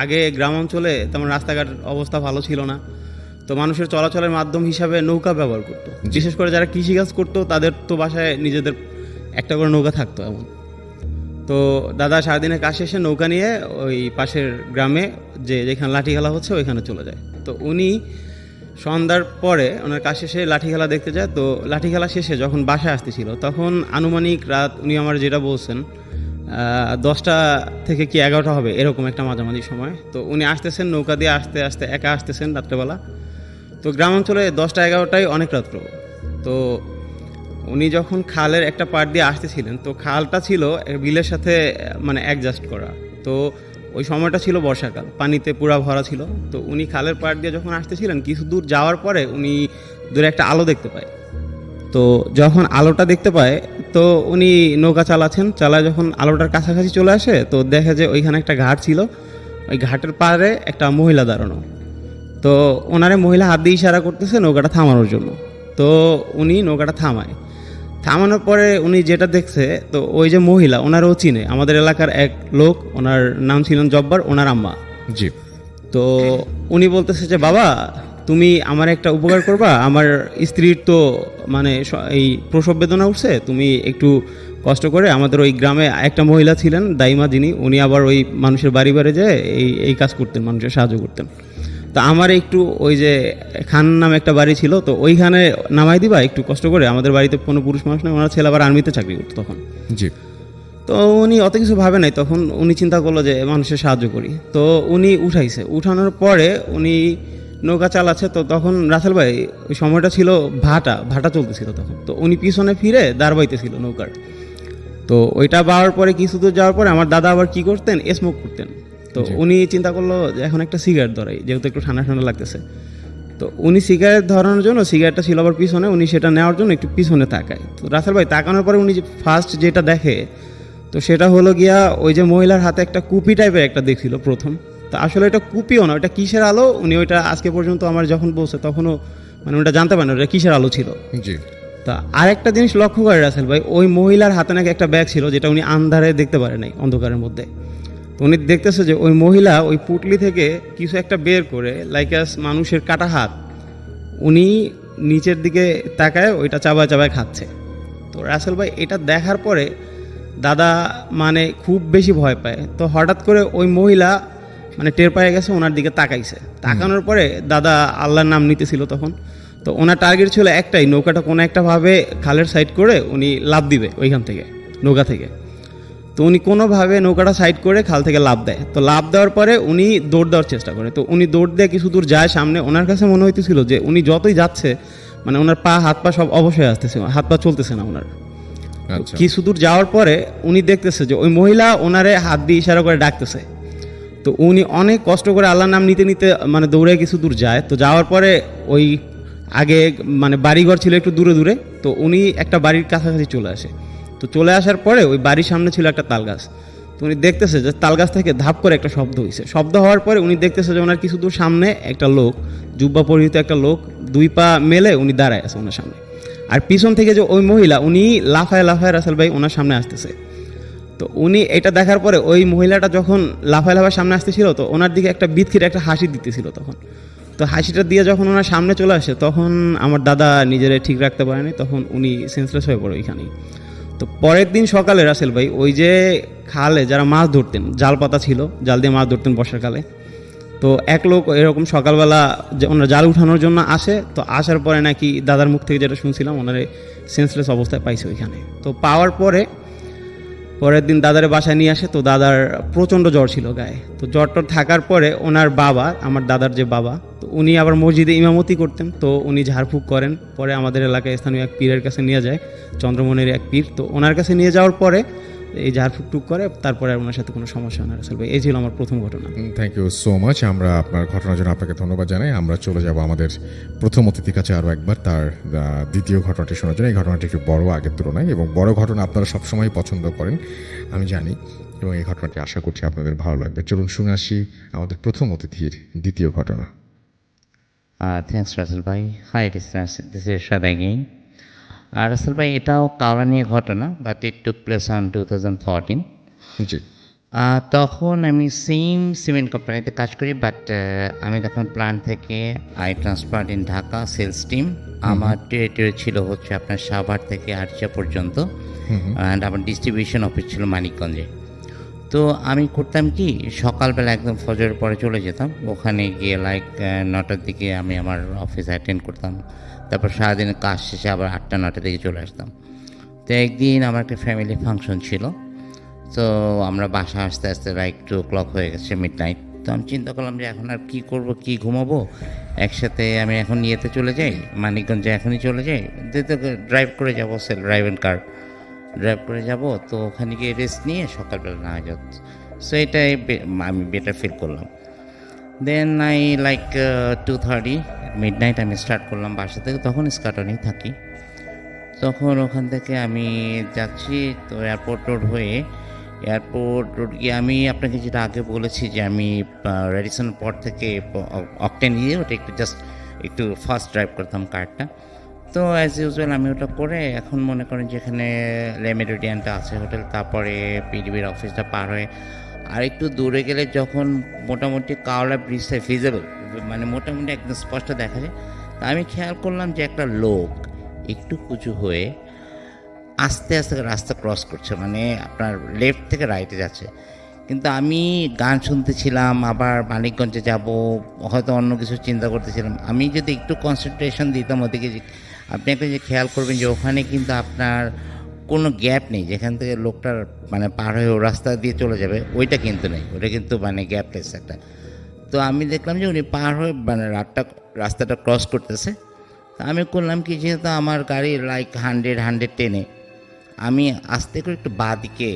আগে গ্রাম অঞ্চলে তেমন রাস্তাঘাট অবস্থা ভালো ছিল না। তো মানুষের চলাচলের মাধ্যম হিসাবে নৌকা ব্যবহার করতো, বিশেষ করে যারা কৃষিকাজ করতো তাদের তো বাসায় নিজেদের একটা করে নৌকা থাকতো এমন। তো দাদা সারাদিনের কাজ শেষে নৌকা নিয়ে ওই পাশের গ্রামে যেখানে লাঠি খেলা হচ্ছে ওইখানে চলে যায়। তো উনি সন্ধ্যার পরে ওনার কাজ শেষে লাঠি খেলা দেখতে যায়। তো লাঠি খেলা শেষে যখন বাসায় আসতেছিল তখন আনুমানিক রাত, উনি আমার যেটা বলছেন 10টা থেকে কি 11টা হবে এরকম একটা মাঝামাঝি সময়। তো উনি আসতেছেন নৌকা দিয়ে, আস্তে আস্তে একা আসতেছেন রাত্রেবেলা। তো গ্রাম অঞ্চলে 10টা 11টাই অনেক রাত্র। তো উনি যখন খালের একটা পাড় দিয়ে আসতেছিলেন, তো খালটা ছিল বিলের সাথে মানে অ্যাডজাস্ট করা। তো ওই সময়টা ছিল বর্ষাকাল, পানিতে পুরা ভরা ছিল। তো উনি খালের পাড় দিয়ে যখন আসতেছিলেন, কিছু দূর যাওয়ার পরে উনি দূরে একটা আলো দেখতে পায়। তো যখন আলোটা দেখতে পায় তো উনি নৌকা চালায় যখন আলোটার কাছাকাছি চলে আসে তো দেখে যে ওইখানে একটা ঘাট ছিল, ওই ঘাটের পাড়ে একটা মহিলা দাঁড়ানো। তো ওনারে মহিলা হাত দিয়ে ইশারা করতেছে নৌকাটা থামানোর জন্য। তো উনি নৌকাটা থামানোর পরে উনি যেটা দেখছে, তো ওই যে মহিলা ওনারও চিনে, আমাদের এলাকার এক লোক, ওনার নাম ছিলেন জব্বার, ওনার আম্মা। জি তো উনি বলতেছে যে বাবা তুমি আমার একটা উপকার করবা, আমার স্ত্রীর তো মানে এই প্রসব বেদনা উঠছে, তুমি একটু কষ্ট করে আমাদের ওই গ্রামে একটা মহিলা ছিলেন দাইমা, উনি আবার ওই মানুষের বাড়ি যেয়ে এই কাজ করতেন, মানুষের সাহায্য করতেন। তো আমার একটু ওই যে খান নামে একটা বাড়ি ছিল, তো ওইখানে নামাই দিবা একটু কষ্ট করে, আমাদের বাড়িতে কোনো পুরুষ মানুষ নেই, ওনার ছেলে আবার আর্মিতে চাকরি করতো তখন। জি তো উনি অত কিছু ভাবে নাই, তখন উনি চিন্তা করলো যে মানুষের সাহায্য করি। তো উনি উঠানোর পরে উনি নৌকা চালাচ্ছে। তো তখন রাসেল ভাই ওই সময়টা ছিল ভাটা চলতেছিল তখন। তো উনি পিছনে ফিরে দাঁড় বাইতেছিল নৌকার। তো ওইটা পাওয়ার পরে কিছু দূর যাওয়ার পরে আমার দাদা আবার কি করতেন, স্মোক করতেন। তো উনি চিন্তা করলো যে এখন একটা সিগারেট ধরাই, যেহেতু একটু ঠান্ডা ঠান্ডা লাগতেছে। তো উনি সিগারেট ধরানোর জন্য, সিগারেটটা ছিল আবার পিছনে, উনি সেটা নেওয়ার জন্য একটু পিছনে তাকায়। তো রাসেল ভাই তাকানোর পরে উনি ফার্স্ট যেটা দেখে, তো সেটা হলো গিয়া ওই যে মহিলার হাতে একটা কুপি টাইপের একটা দেখছিল প্রথম। তো আসলে এটা কুপিও না, ওটা কিসের আলো উনি ওইটা আজকে পর্যন্ত আমার যখন বলছে তখনও মানে ওটা জানতে পারেন ওটা কিসের আলো ছিল। জি তা আরেকটা জিনিস লক্ষ্য করে রাসেল ভাই, ওই মহিলার হাতে নাকি একটা ব্যাগ ছিল যেটা উনি আন্ধারে দেখতে পারে নাই, অন্ধকারের মধ্যে। তো উনি দেখতেছে যে ওই মহিলা ওই পুটলি থেকে কিছু একটা বের করে লাইকাস মানুষের কাটা হাত, উনি নিচের দিকে তাকায় ওইটা চাবায় খাচ্ছে। তো রাসেল ভাই এটা দেখার পরে দাদা মানে খুব বেশি ভয় পায়। তো হঠাৎ করে ওই মহিলা মানে টের পেয়ে গেছে, ওনার দিকে তাকাইছে। তাকানোর পরে দাদা আল্লাহর নাম নিতেছিল তখন। তো ওনার টার্গেট ছিল একটাই, নৌকাটা কোনো একটা ভাবে খালের সাইড করে উনি লাফ দিবে ওইখান থেকে, নৌকা থেকে। তো উনি কোনোভাবে নৌকাটা সাইড করে খাল থেকে লাফ দেয়। তো লাফ দেওয়ার পরে উনি দৌড় দেওয়ার চেষ্টা করে। তো উনি দৌড় দিয়ে কিছু দূর যায় সামনে, ওনার কাছে মনে হইতেছিল যে উনি যতই যাচ্ছে মানে ওনার হাত পা সব অবশ্যই আসতেছে, হাত পা চলতেছে না ওনার। আচ্ছা কিছু দূর যাওয়ার পরে উনি দেখতেছে যে ওই মহিলা ওনারে হাত দিয়ে ইশারা করে ডাকতেছে। তো উনি অনেক কষ্ট করে আল্লাহর নাম নিতে নিতে মানে দৌড়ে কিছু দূর যায়। তো যাওয়ার পরে ওই আগে মানে বাড়িঘর ছিল একটু দূরে দূরে, তো উনি একটা বাড়ির কাছাকাছি চলে আসে। তো চলে আসার পরে ওই বাড়ির সামনে ছিল একটা তাল গাছ। তো উনি দেখতেছে যে তাল গাছ থেকে ধাপ করে একটা শব্দ হয়েছে। শব্দ হওয়ার পরে উনি দেখতেছে যে ওনার কিছু দূর সামনে একটা লোক, জুব্বা পরিহিত একটা লোক, 2 পা মেলে উনি দাঁড়ায় আছে ওনার সামনে। আর পিছন থেকে যে ওই মহিলা, উনি লাফায় রাসেল ভাই ওনার সামনে আসতেছে। তো তো উনি এটা দেখার পরে ওই মহিলাটা যখন লাফায় লাফায় সামনে আসতেছিল, তো ওনার দিকে একটা বিদকির একটা হাসি দিতেছিল তখন। তো হাসিটা দিয়ে যখন ওনার সামনে চলে আসে, তখন আমার দাদা নিজেরে ঠিক রাখতে পারেনি, তখন উনি সেন্সলেস হয়ে পড়ে ওইখানেই। তো পরের দিন সকালে রাসেল ভাই ওই যে খালে যারা মাছ ধরতেন, জাল পাতা ছিল, জাল দিয়ে মাছ ধরতেন বর্ষাকালে, তো এক লোক এরকম সকালবেলা যে ওনারা জাল উঠানোর জন্য আসে, তো আসার পরে নাকি দাদার মুখ থেকে যেটা শুনছিলাম, ওনারে সেন্সলেস অবস্থায় পাইছে ওইখানে। তো পাওয়ার পরে পরের দিন দাদারে বাসায় নিয়ে আসে, তো দাদার প্রচণ্ড জ্বর ছিল গায়ে। তো জ্বরটা থাকার পরে ওনার বাবা, আমার দাদার যে বাবা, তো উনি আবার মসজিদে ইমামতি করতেন, তো উনি ঝাড়ফুঁক করেন। পরে আমাদের এলাকায় স্থানীয় এক পীরের কাছে নিয়ে যায়, চন্দ্রমণির এক পীর। তো ওনার কাছে নিয়ে যাওয়ার পরে এই ঝাড়ফুঁক টুক করে, তারপরে আর ওনার সাথে কোনো সমস্যা হয় না রাসেল ভাই। এই ছিল আমার প্রথম ঘটনা। Thank you so much. আমরা আপনার ঘটনার জন্য আপনাকে ধন্যবাদ জানাই। আমরা চলে যাব আমাদের প্রথম অতিথির কাছে আরও একবার তার দ্বিতীয় ঘটনাটি শোনার জন্য। এই ঘটনাটি একটু বড় আগের তুলনায়, এবং বড় ঘটনা আপনারা সবসময় পছন্দ করেন আমি জানি, এবং এই ঘটনাটি আশা করছি আপনাদের ভালো লাগবে। চলুন শুনে আসি আমাদের প্রথম অতিথির দ্বিতীয় ঘটনা। থ্যাংকস রাসেল ভাই। High, this is Ershad again. Rasel ভাই, এটাও কাওড়া নিয়ে ঘটনা, but it took place on 2014। জি। তখন আমি সেম সিমেন্ট কোম্পানিতে কাজ করি, বাট আমি তখন প্ল্যান্ট থেকে I transfer in Dhaka sales team. আমার টেরিটরি ছিল হচ্ছে আপনার সাভার থেকে আরচা পর্যন্ত, অ্যান্ড আমার ডিস্ট্রিবিউশন অফিস ছিল মানিকগঞ্জে। তো আমি করতাম কি, সকালবেলা একদম ফজরের পরে চলে যেতাম, ওখানে গিয়ে লাইক 9টার দিকে আমি আমার অফিস অ্যাটেন্ড করতাম। তারপর সারাদিনের কাজ শেষে আবার 8টা-9টার দিকে চলে আসতাম। তো একদিন আমার একটা ফ্যামিলি ফাংশন ছিল, তো আমরা বাসা আসতে আসতে লাইক 2 o'clock হয়ে গেছে, মিড নাইট। তো আমি চিন্তা করলাম যে এখন আর কী করবো, কী ঘুমাবো, একসাথে আমি এখন ইয়েতে চলে যাই, মানিকগঞ্জে এখনই চলে যাই, ড্রাইভ করে যাবো, self drive and car drive করে যাব। তো ওখানে গিয়ে রেস্ট নিয়ে সকালবেলা না যাচ্ছে, সো এটাই আমি বেটার ফিল করলাম। Then I like 2:30 midnight আমি স্টার্ট করলাম বাসা থেকে, তখন স্কাটনেই থাকি। তখন ওখান থেকে আমি যাচ্ছি, তো এয়ারপোর্ট রোড হয়ে এয়ারপোর্ট রোড গিয়ে আমি আপনাকে যেটা আগে বলেছি যে আমি রেডিসন পর থেকে অকটেন গিয়ে ওটা একটু জাস্ট একটু ফাস্ট ড্রাইভ করতাম কারটা। তো অ্যাজ ইউজুয়াল আমি ওটা করে এখন মনে করেন যেখানে লে মেরিডিয়ানটা আছে হোটেল, তারপরে পিডিবির অফিসটা পার হয়ে আর একটু দূরে গেলে যখন মোটামুটি কাওড়া ব্রিজটা ভিজিবল, মানে মোটামুটি একদম স্পষ্ট দেখা যায়, তা আমি খেয়াল করলাম যে একটা লোক একটু উঁচু হয়ে আস্তে আস্তে রাস্তা ক্রস করছে, মানে আপনার লেফট থেকে রাইটে যাচ্ছে। কিন্তু আমি গান শুনতেছিলাম, আবার মানিকগঞ্জে যাব, হয়তো অন্য কিছু চিন্তা করতেছিলাম। আমি যদি একটু কনসেন্ট্রেশন দিতাম ওদিকে, আপনি একটা যে খেয়াল করবেন যে ওখানে কিন্তু আপনার কোনো গ্যাপ নেই, যেখান থেকে লোকটার মানে পার হয়ে ও রাস্তা দিয়ে চলে যাবে, ওইটা কিন্তু নেই, ওটা কিন্তু মানে গ্যাপলেস একটা। তো আমি দেখলাম যে উনি পার হয়ে মানে রাস্তাটা ক্রস করতেছে। তা আমি করলাম কি, যেহেতু আমার গাড়ি লাইক 100-110-এ, আমি আস্তে করে একটু বাঁ দিকে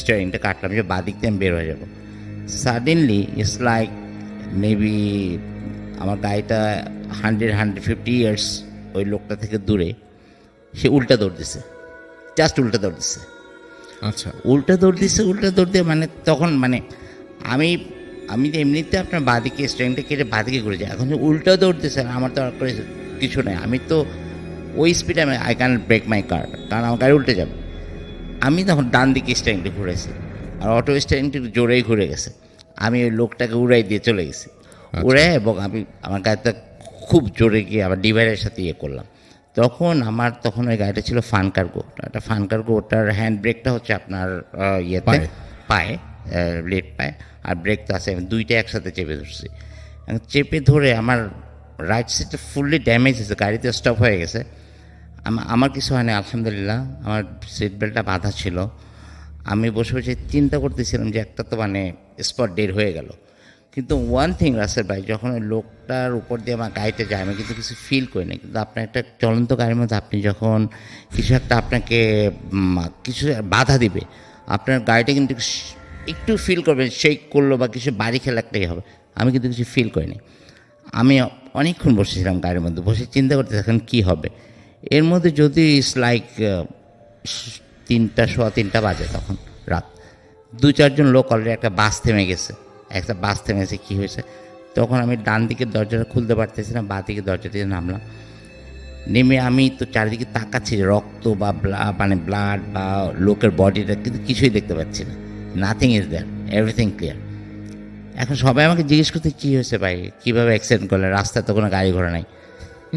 স্টিয়ারিংটা কাটলাম যে বাঁ দিক দিয়ে আমি বের হয়ে যাবো। সাডেনলি ইটস লাইক মেবি আমার গাড়িটা 100-150 ইয়ার্স ওই লোকটা থেকে দূরে সে উল্টা দৌড় দিছে, জাস্ট উল্টা দৌড় দিছে। আচ্ছা, উল্টা দৌড় দিয়ে মানে তখন মানে আমি যে এমনিতে আপনার বাঁদিকে স্ট্রেংটা কেটে বাঁদিকে ঘুরে যাই, এখন যে উল্টা দৌড় দিছে, আমার তো আর করে কিছু নেই, আমি তো ওই স্পিডে আমি আই ক্যান ব্রেক মাই কার, কারণ আমার গাড়ি উল্টে যাবে। আমি তখন ডান দিকে স্ট্রেংটা ঘুরেছি, আর অটো স্ট্রেংটা জোরেই ঘুরে গেছে, আমি ওই লোকটাকে উড়াই দিয়ে চলে গেছি। উড়ে এবং আমি আমার গাড়িটা খুব জোরে গিয়ে আবার ডিভাইডের সাথে ইয়ে করলাম। তখন ওই গাড়িটা ছিল ফান কার্গো, একটা ফান কার্গো, ওটার হ্যান্ড ব্রেকটা হচ্ছে আপনার ইয়েতে পায়ে, লেট পায়ে, আর ব্রেক তো আছে, আমি দুইটা একসাথে চেপে ধরছি। চেপে ধরে আমার রাইট সাইডটা ফুললি ড্যামেজ হয়েছে, গাড়িতে স্টপ হয়ে গেছে। আমার কিছু হয়নি আলহামদুলিল্লাহ, আমার সিট বেল্টটা বাঁধা ছিল। আমি বসে বসে চিন্তা করতেছিলাম যে একটা তো মানে স্পট ডেড হয়ে গেল। কিন্তু ওয়ান থিং রাসেল ভাই, যখন ওই লোকটার উপর দিয়ে আমার গাড়িটা যায় আমি কিন্তু কিছু ফিল করি না, কিন্তু আপনার একটা চলন্ত গাড়ির মধ্যে আপনি যখন কিছু একটা আপনাকে কিছু বাধা দিবে, আপনার গাড়িটা কিন্তু একটু ফিল করবেন, শেক করলো বা কিছু বাড়ি খেলা একটাই হবে। আমি কিন্তু কিছু ফিল করিনি। আমি অনেকক্ষণ বসেছিলাম গাড়ির মধ্যে, বসে চিন্তা করতে এখন কী হবে। এর মধ্যে যদি ইটস লাইক 3টা বাজে, তখন রাত 2-4জন লোক অলরেডি একটা বাস থেমে গেছে, কী হয়েছে। তখন আমি ডান দিকের দরজাটা খুলতে পারতেছি না, বাঁ দিকের দরজা দিয়ে নামলাম। নেমে আমি তো চারিদিকে তাকাচ্ছি যে রক্ত বা মানে ব্লাড বা লোকের বডিটা, কিন্তু কিছুই দেখতে পাচ্ছি না। Nothing is there, everything clear. এখন সবাই আমাকে জিজ্ঞেস করতে, কী হয়েছে ভাই, কীভাবে অ্যাক্সিডেন্ট করলে, রাস্তায় তো কোনো গাড়ি ঘোড়া নাই,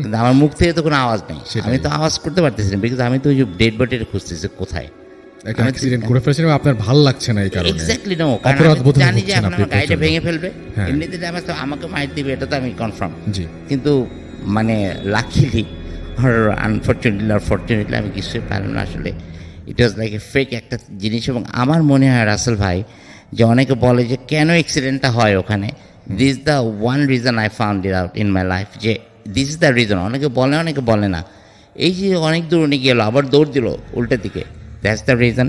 কিন্তু আমার মুখ থেকে তো কোনো আওয়াজ নেই। আমি তো আওয়াজ করতে পারতেছি না, বিকজ আমি তো ওই যে ডেড বডিটা খুঁজতেছি কোথায়। একটা অ্যাক্সিডেন্ট করে ফেলেছেন এবং আপনার ভালো লাগছে না এই কারণে। এক্স্যাক্টলি নো, কারণ অপরাধ বোধ আমি জানি যে হচ্ছেন এখন আপনি আমার গাড়িটা প্রচণ্ড। ভেঙে ফেলবে, হ্যাঁ। এমনিতে আমার তো আমাকে মাইর দিবে, এটা তো আমি কনফার্ম। জি। কিন্তু মানে লাকিলি আর আনফর্চুনেটলি আর ফর্চুনেটলি আমি কিছুই পারলাম না আসলে। ইট ওয়াজ লাইক এ ফেক একটা জিনিস। এবং আমার মনে হয় রাসেল ভাই, যে অনেকে বলে যে কেন অ্যাক্সিডেন্টটা হয় ওখানে, this the one reason I found it out in my life, যে দিস ইজ দ্য রিজন। অনেকে বলে, অনেকে বলে না। এই যে অনেক দূর উনি গেল, আবার দৌড় দিল উল্টা দিকে, দ্যাটস দ্য রিজন।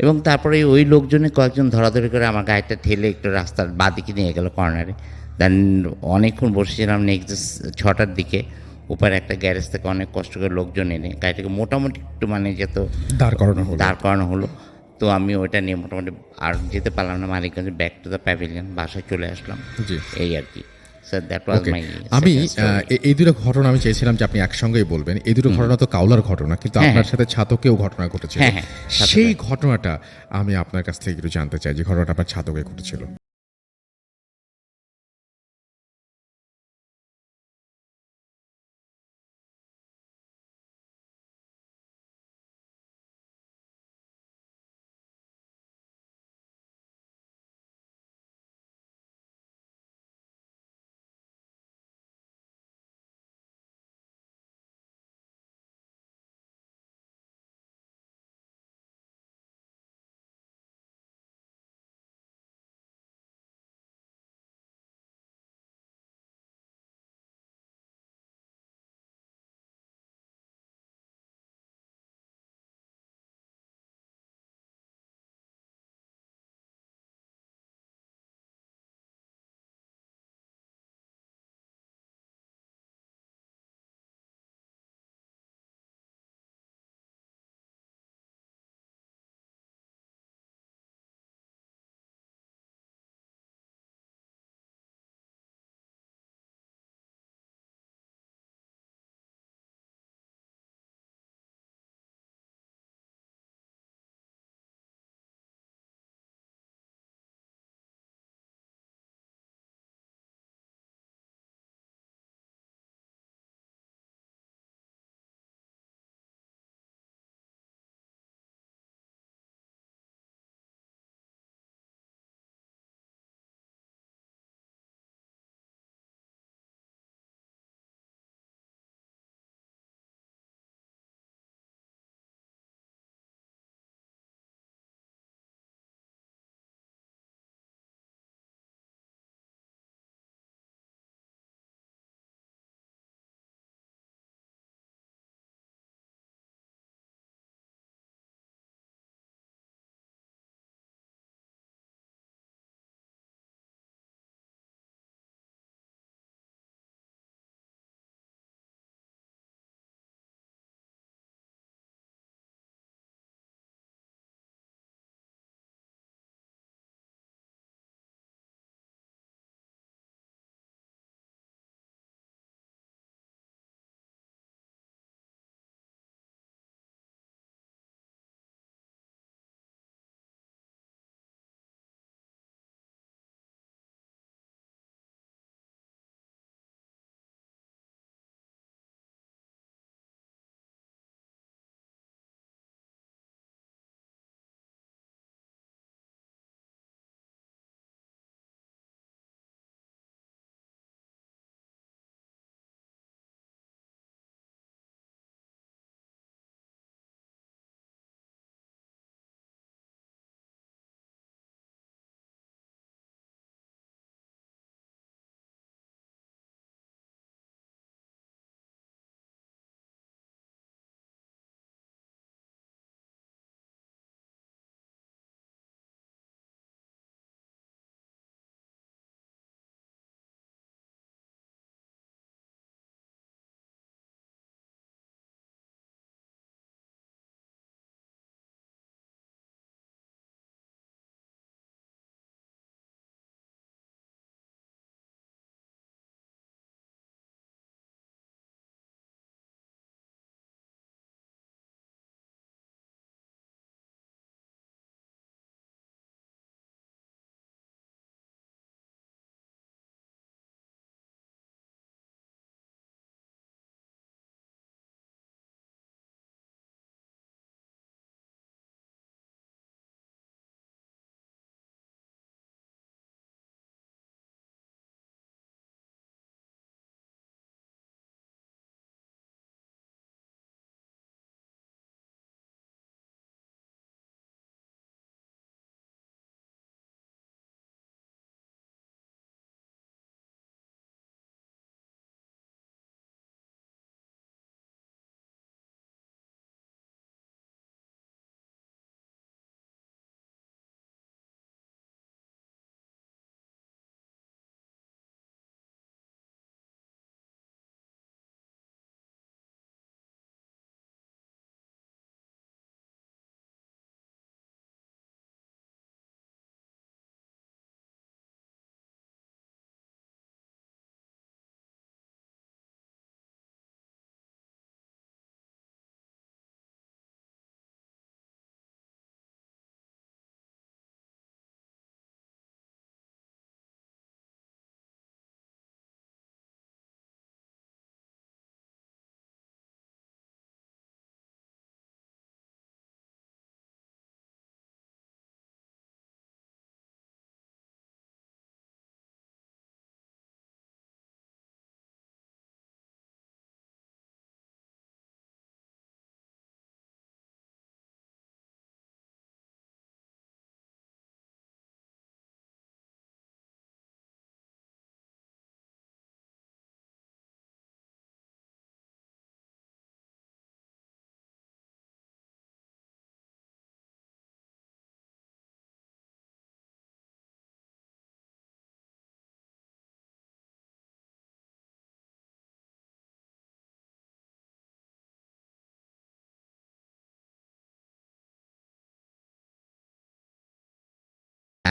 এবং তারপরে ওই লোকজনে কয়েকজন ধরাধরি করে আমার গাড়িটা ঠেলে একটু রাস্তার বাঁদিকে নিয়ে গেল কর্নারে। দেন অনেকক্ষণ বসেছিলাম, নেক্সট 6টার দিকে উপরে একটা গ্যারেজ থেকে অনেক কষ্ট করে লোকজন এনে গাড়িটাকে মোটামুটি একটু মানে যেত দাঁড় করানো হলো। তো আমি ওইটা নিয়ে মোটামুটি আর যেতে পারলাম না মালিকগঞ্জে, ব্যাক টু দ্য প্যাভিলিয়ন, বাসায় চলে আসলাম। জি। এই আর কি স্যার, দ্যাট ওয়াজ ওকে, মাই। আমি এই দুটো ঘটনা আমি চেয়েছিলাম যে আপনি একসঙ্গেই বলবেন। এই দুটো ঘটনা তো কাউলার ঘটনা, কিন্তু হ্যাঁ, আপনার সাথে ছাতকেও ঘটনা ঘটেছিল। হ্যাঁ, হ্যাঁ, ছাতকে। সেই ঘটনাটা আমি আপনার কাছ থেকে একটু জানতে চাই, যে ঘটনাটা আপনার ছাতকে ঘটেছিল।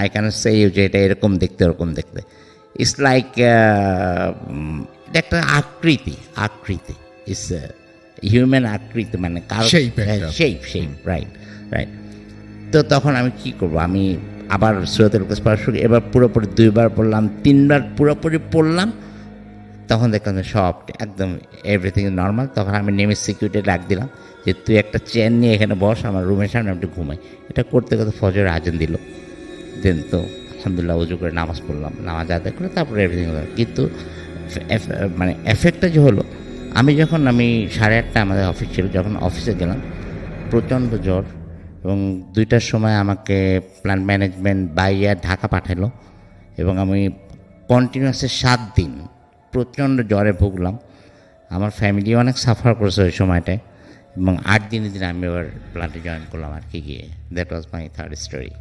আই ক্যান সে ইউ যে এটা এরকম দেখতে ওরকম দেখতে। ইটস লাইক এটা একটা আকৃতি ইস হিউম্যান আকৃতি, মানে কারো Shape একটা। Shape right right. তো তখন আমি কি করব, আমি আবার সূরাতুল ইখলাস পড়া শুরু, এবার পুরোপুরি 2বার পড়লাম, 3বার পুরোপুরি পড়লাম। তখন দেখলাম যে সব একদম এভরিথিং নর্মাল। তখন আমি নেমে সিকিউরিটি ডাক দিলাম যে তুই একটা চেয়ার নিয়ে এখানে বস আমার রুমের সামনে, আমি একটু ঘুমাই। এটা করতে করতে ফজরের আজান দিল। দেন তো আলহামদুলিল্লাহ উজু করে নামাজ পড়লাম, নামাজ আদায় করে তারপরে এভরিথিং হলো। কিন্তু মানে এফেক্টটা যে হলো, আমি 8:30 আমাদের অফিস ছিল, যখন অফিসে গেলাম প্রচণ্ড জ্বর, এবং 2টার সময় আমাকে প্ল্যান ম্যানেজমেন্ট বাইয়া ঢাকা পাঠালো, এবং আমি কন্টিনিউয়াসলি 7 দিন প্রচণ্ড জ্বরে ভুগলাম। আমার ফ্যামিলি অনেক সাফার করেছে ওই সময়টায়, এবং 8 দিনের দিন আমি এবার প্ল্যান্টে জয়েন করলাম আর কি গিয়ে। That was my third story.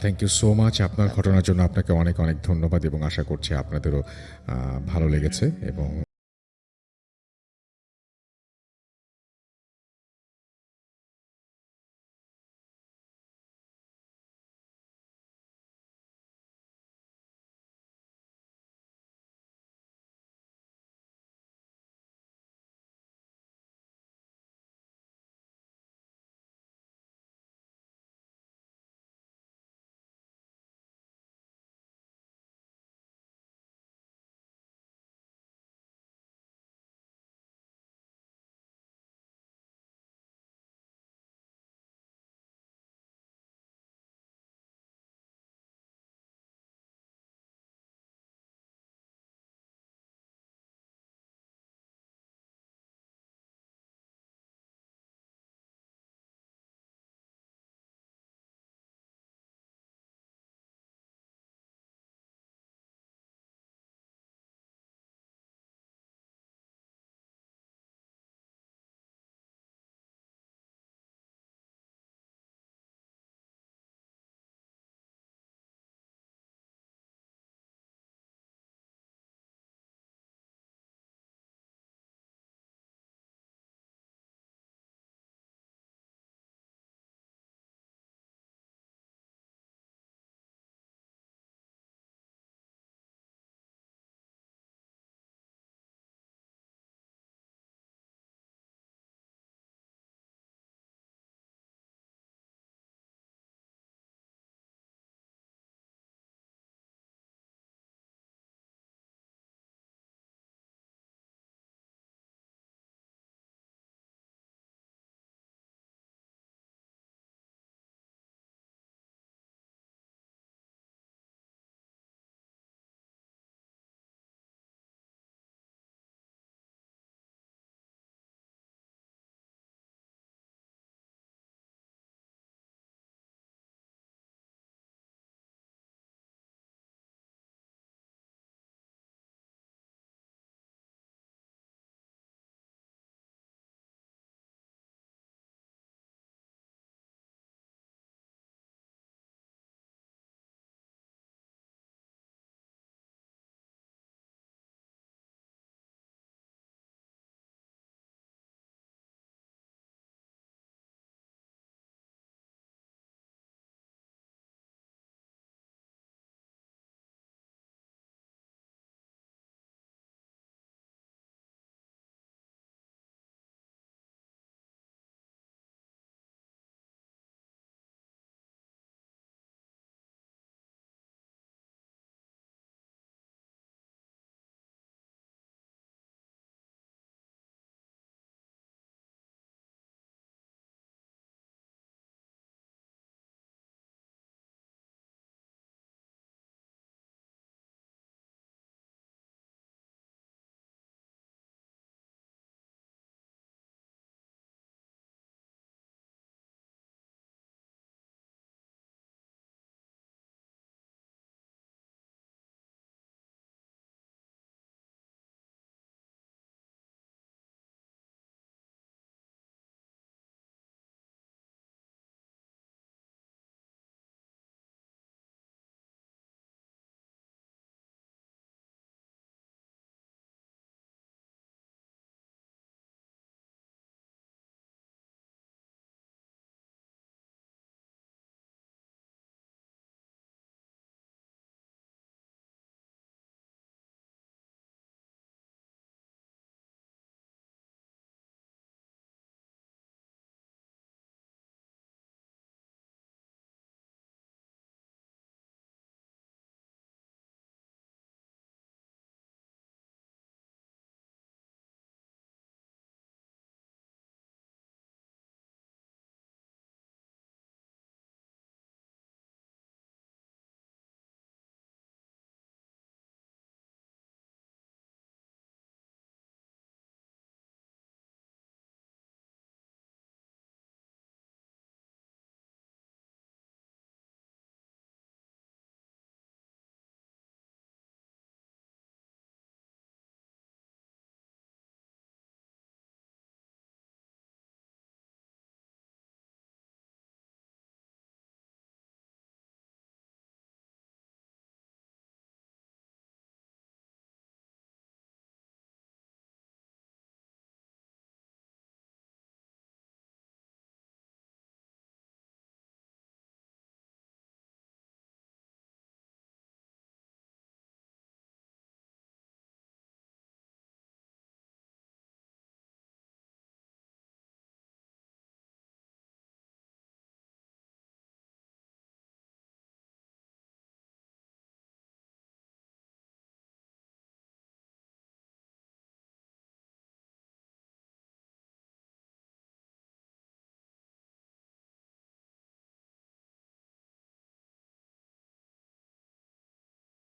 Thank you so much আপনার ঘটনার জন্য। আপনাকে অনেক অনেক ধন্যবাদ এবং আশা করছি আপনাদেরও ভালো লেগেছে এবং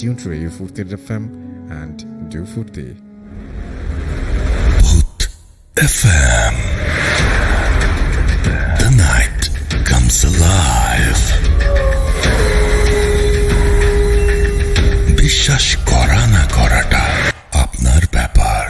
Tune to Radio Furti FM and do Furti. Boot FM. The night comes alive. বিশ্বাস করা না করাটা আপনার ব্যাপার।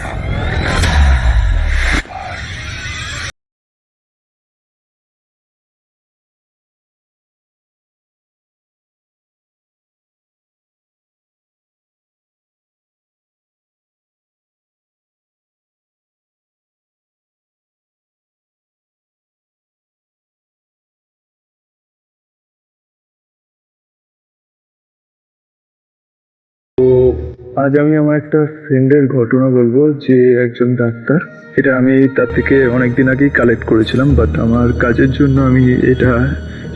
আজ আমি আমার একটা ফ্রেন্ডের ঘটনা বলবো, যে একজন ডাক্তার। এটা আমি তার থেকে অনেকদিন আগেই কালেক্ট করেছিলাম, বাট আমার কাজের জন্য আমি এটা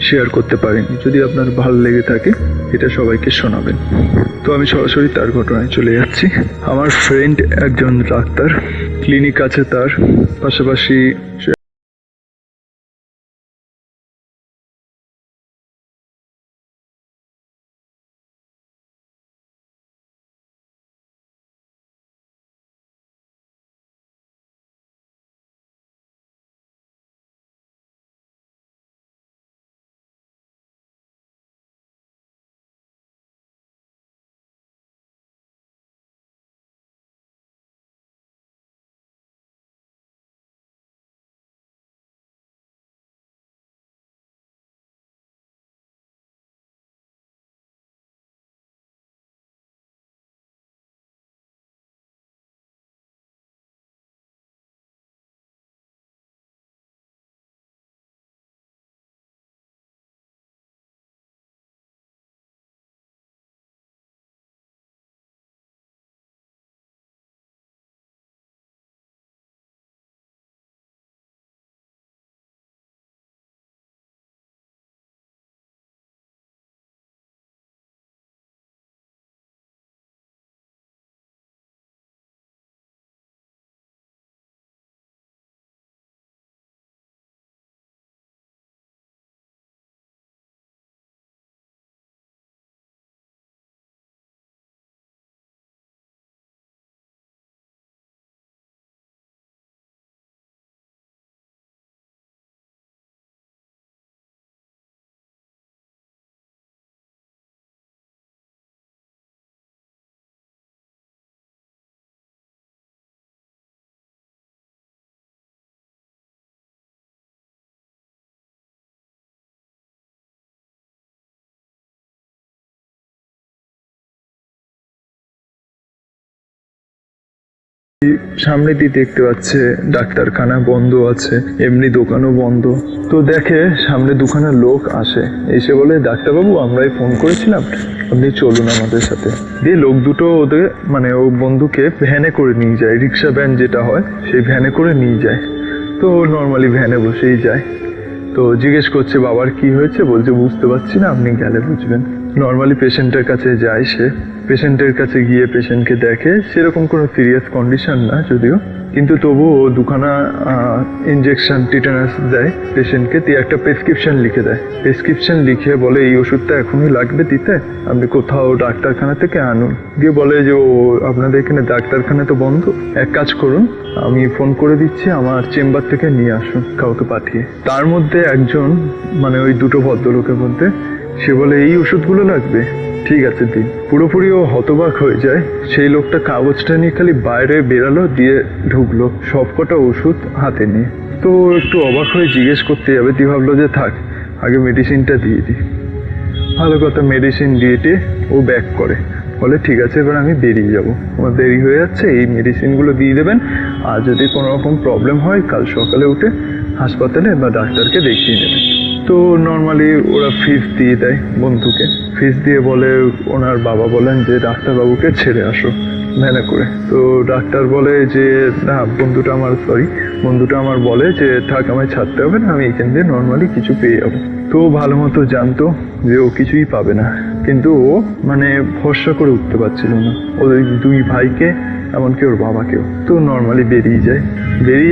শেয়ার করতে পারিনি। যদি আপনার ভালো লেগে থাকে এটা সবাইকে শোনাবেন। তো আমি সরাসরি তার ঘটনায় চলে যাচ্ছি। আমার ফ্রেন্ড একজন ডাক্তার, ক্লিনিক আছে তার, পাশাপাশি সামনে দিয়ে দেখতে পাচ্ছে ডাক্তারখানা বন্ধ আছে, এমনি দোকানও বন্ধ। তো দেখে সামনে দুখানা লোক আসে, এসে বলে ডাক্তারবাবু আমরাই ফোন করেছিলাম, আপনি চলুন আমাদের সাথে। দিয়ে লোক দুটো ওদের মানে ও বন্ধুকে ভ্যানে করে নিয়ে যায়, রিক্সা ভ্যান যেটা হয় সেই ভ্যানে করে নিয়ে যায়। তো নর্মালি ভ্যানে বসেই যায়। তো জিজ্ঞেস করছে বাবার কি হয়েছে, বলছে বুঝতে পারছি না, আপনি গেলে বুঝবেন। নর্মালি পেশেন্টের কাছে যায়, সে পেশেন্টের কাছে গিয়ে পেশেন্টকে দেখে, সেরকম কোনো সিরিয়াস কন্ডিশন না যদিও, কিন্তু তবুও দুখানা ইনজেকশন টিটানাস দেয় পেশেন্টকে, দিয়ে একটা প্রেসক্রিপশন লিখে দেয়। প্রেসক্রিপশন লিখে বলে এই ওষুধটা এখনই লাগবে দিতে, আপনি কোথাও ডাক্তারখানা থেকে আনুন। দিয়ে বলে যে ও আপনাদের এখানে ডাক্তারখানা তো বন্ধ, এক কাজ করুন আমি ফোন করে দিচ্ছি, আমার চেম্বার থেকে নিয়ে আসুন কাউকে পাঠিয়ে। তার মধ্যে একজন মানে ওই দুটো ভদ্রলোকের মধ্যে সে বলে এই ওষুধগুলো লাগবে, ঠিক আছে দিন। পুরোপুরি ও হতবাক হয়ে যায়। সেই লোকটা কাগজটা নিয়ে খালি বাইরে বেরালো, দিয়ে ঢুকলো সবকটা ওষুধ হাতে নিয়ে। তো একটু অবাক হয়ে জিজ্ঞেস করতে যাবে, দিয়ে ভাবলো যে থাক আগে মেডিসিনটা দিয়ে দিই। ভালো কথা, মেডিসিন দিয়ে ও ব্যাক করে, বলে ঠিক আছে এবার আমি বেরিয়ে যাবো, আমার দেরি হয়ে যাচ্ছে, এই মেডিসিনগুলো দিয়ে দেবেন, আর যদি কোনো রকম প্রবলেম হয় কাল সকালে উঠে হাসপাতালে বা ডাক্তারকে দেখিয়ে নেবেন। তো নর্মালি ওরা ফিস দিয়ে দেয় বন্ধুকে, ফিস দিয়ে বলে ওনার বাবা বলেন যে ডাক্তারবাবুকে ছেড়ে আসো ভ্যানে করে। তো ডাক্তার বলে যে না, বন্ধুটা আমার বলে যে থাক আমায় ছাড়তে হবে না, আমি এখান দিয়ে নর্মালি কিছু পেয়ে যাবো। তো ভালো মতো জানতো যে ও কিছুই পাবে না, কিন্তু ও মানে ভরসা করে উঠতে পারছিল না ওই দুই ভাইকে, এমনকি ওর বাবাকেও। তো নর্মালি বেরিয়ে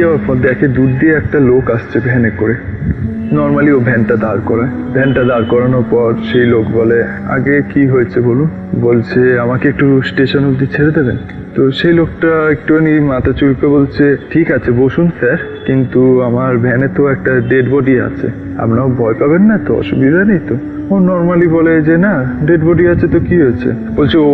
যাওয়ার পর দেখে দূর দিয়ে একটা লোক আসছে ভ্যানে করে। নর্মালি ও ভ্যানটা দাঁড় করায়। ভ্যানটা দাঁড় করানোর পর সেই লোক বলে, আগে কি হয়েছে বলুন। বলছে আমাকে একটু স্টেশন অবধি ছেড়ে দেবেন। তো সেই লোকটা একটুখানি মাথা চুলকে বলছে, ঠিক আছে বসুন স্যার, কিন্তু আমার ভ্যানে তো একটা ডেড বডি আছে, আপনারাও ভয় পাবেন না তো, অসুবিধা নেই তো। ও নর্মালি বলে যে না, ডেড বডি আছে তো কি হয়েছে। বলছে ও,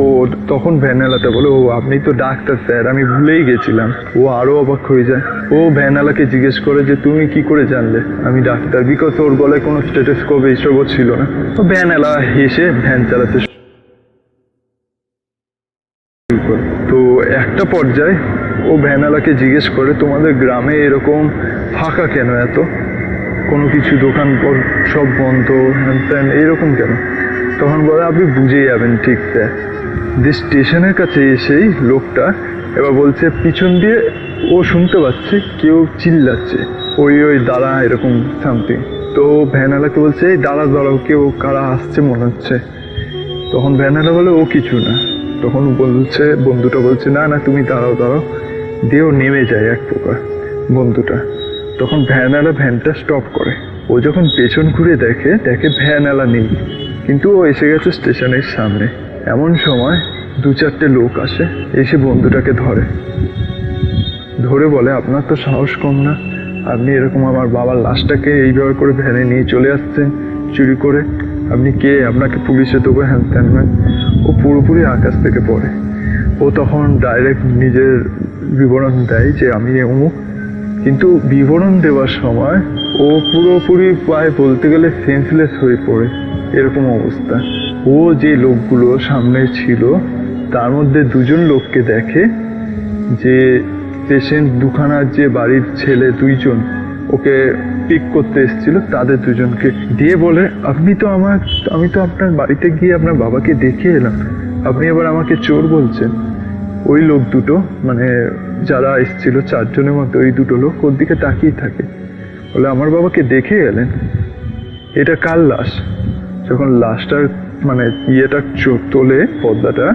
তখন ভ্যানওয়ালাটা বলে, ও আপনি তো ডাক্তার স্যার, আমি ভুলেই গেছিলাম। ও আরো অবাক হয়ে যায়। ও ভ্যানওয়ালাকে জিজ্ঞেস করে যে তুমি কি করে জানলে আমি ডাক্তার, বিকজ ওর গলায় কোনো স্টেথোস্কোপ এইসবও ছিল না। তো ভ্যানওয়ালা হেসে ভ্যান চালাতে শুরু করে। তো একটা পর্যায়ে ও ভ্যানওয়ালাকে জিজ্ঞেস করে, তোমাদের গ্রামে এরকম ফাঁকা কেন, এত কোনো কিছু দোকান সব বন্ধ, হ্যান ত্যান এরকম কেন? তখন বলে, আপনি বুঝে যাবেন ঠিক স্যার। যে স্টেশনের কাছে এসেই লোকটা এবার বলছে, পিছন দিয়ে ও শুনতে পাচ্ছে কেউ চিল্লাচ্ছে, ওই ওই দাঁড়া এরকম সামথিং। তো ভ্যানওয়ালাকে বলছে, এই দাঁড়া দাঁড়াও, কেউ কারা আসছে মনে হচ্ছে। তখন ভ্যানওয়ালা বলে, ও কিছু না। তখন বলছে, বন্ধুটা বলছে, না না তুমি দাঁড়াও দাঁড়াও, দিয়েও নেমে যায় এক প্রকার বন্ধুটা। তখন ভ্যানওয়ালা ভ্যানটা স্টপ করে। ও যখন পেছন ঘুরে দেখে ভ্যানওয়ালা নেই, কিন্তু ও এসে গেছে স্টেশনের সামনে। এমন সময় 2-4টে লোক আসে, এসে বন্ধুটাকে ধরে বলে, আপনার তো সাহস কম না, আপনি এরকম আমার বাবার লাশটাকে এইভাবে করে ভ্যানে নিয়ে চলে আসছেন চুরি করে, আপনি কে, আপনাকে পুলিশে দেবো হ্যান ত্যান। ও পুরোপুরি আকাশ থেকে পড়ে। ও তখন ডাইরেক্ট নিজের বিবরণ দেয় যে আমি অমুক, কিন্তু বিবরণ দেওয়ার সময় ও পুরোপুরি প্রায় বলতে গেলে সেন্সলেস হয়ে পড়ে, এরকম অবস্থা। ও যে লোকগুলো সামনে ছিল তার মধ্যে 2জন লোককে দেখে, যে পেশেন্ট দুখানার যে বাড়ির ছেলে 2জন ওকে পিক করতে এসেছিল, তাদের 2জনকে দিয়ে বলে, আমি তো আপনার বাড়িতে গিয়ে আপনার বাবাকে দেখে এলাম, আপনি আবার আমাকে চোর বলছেন। ওই লোক দুটো, মানে যারা এসেছিল 4জনের মধ্যে ওই 2টো লোক ওর দিকে তাকিয়ে থাকে, বলে আমার বাবাকে দেখে গেলেন, এটা কার লাশ? যখন লাশটার মানে ইয়েটা তোলে, পর্দাটা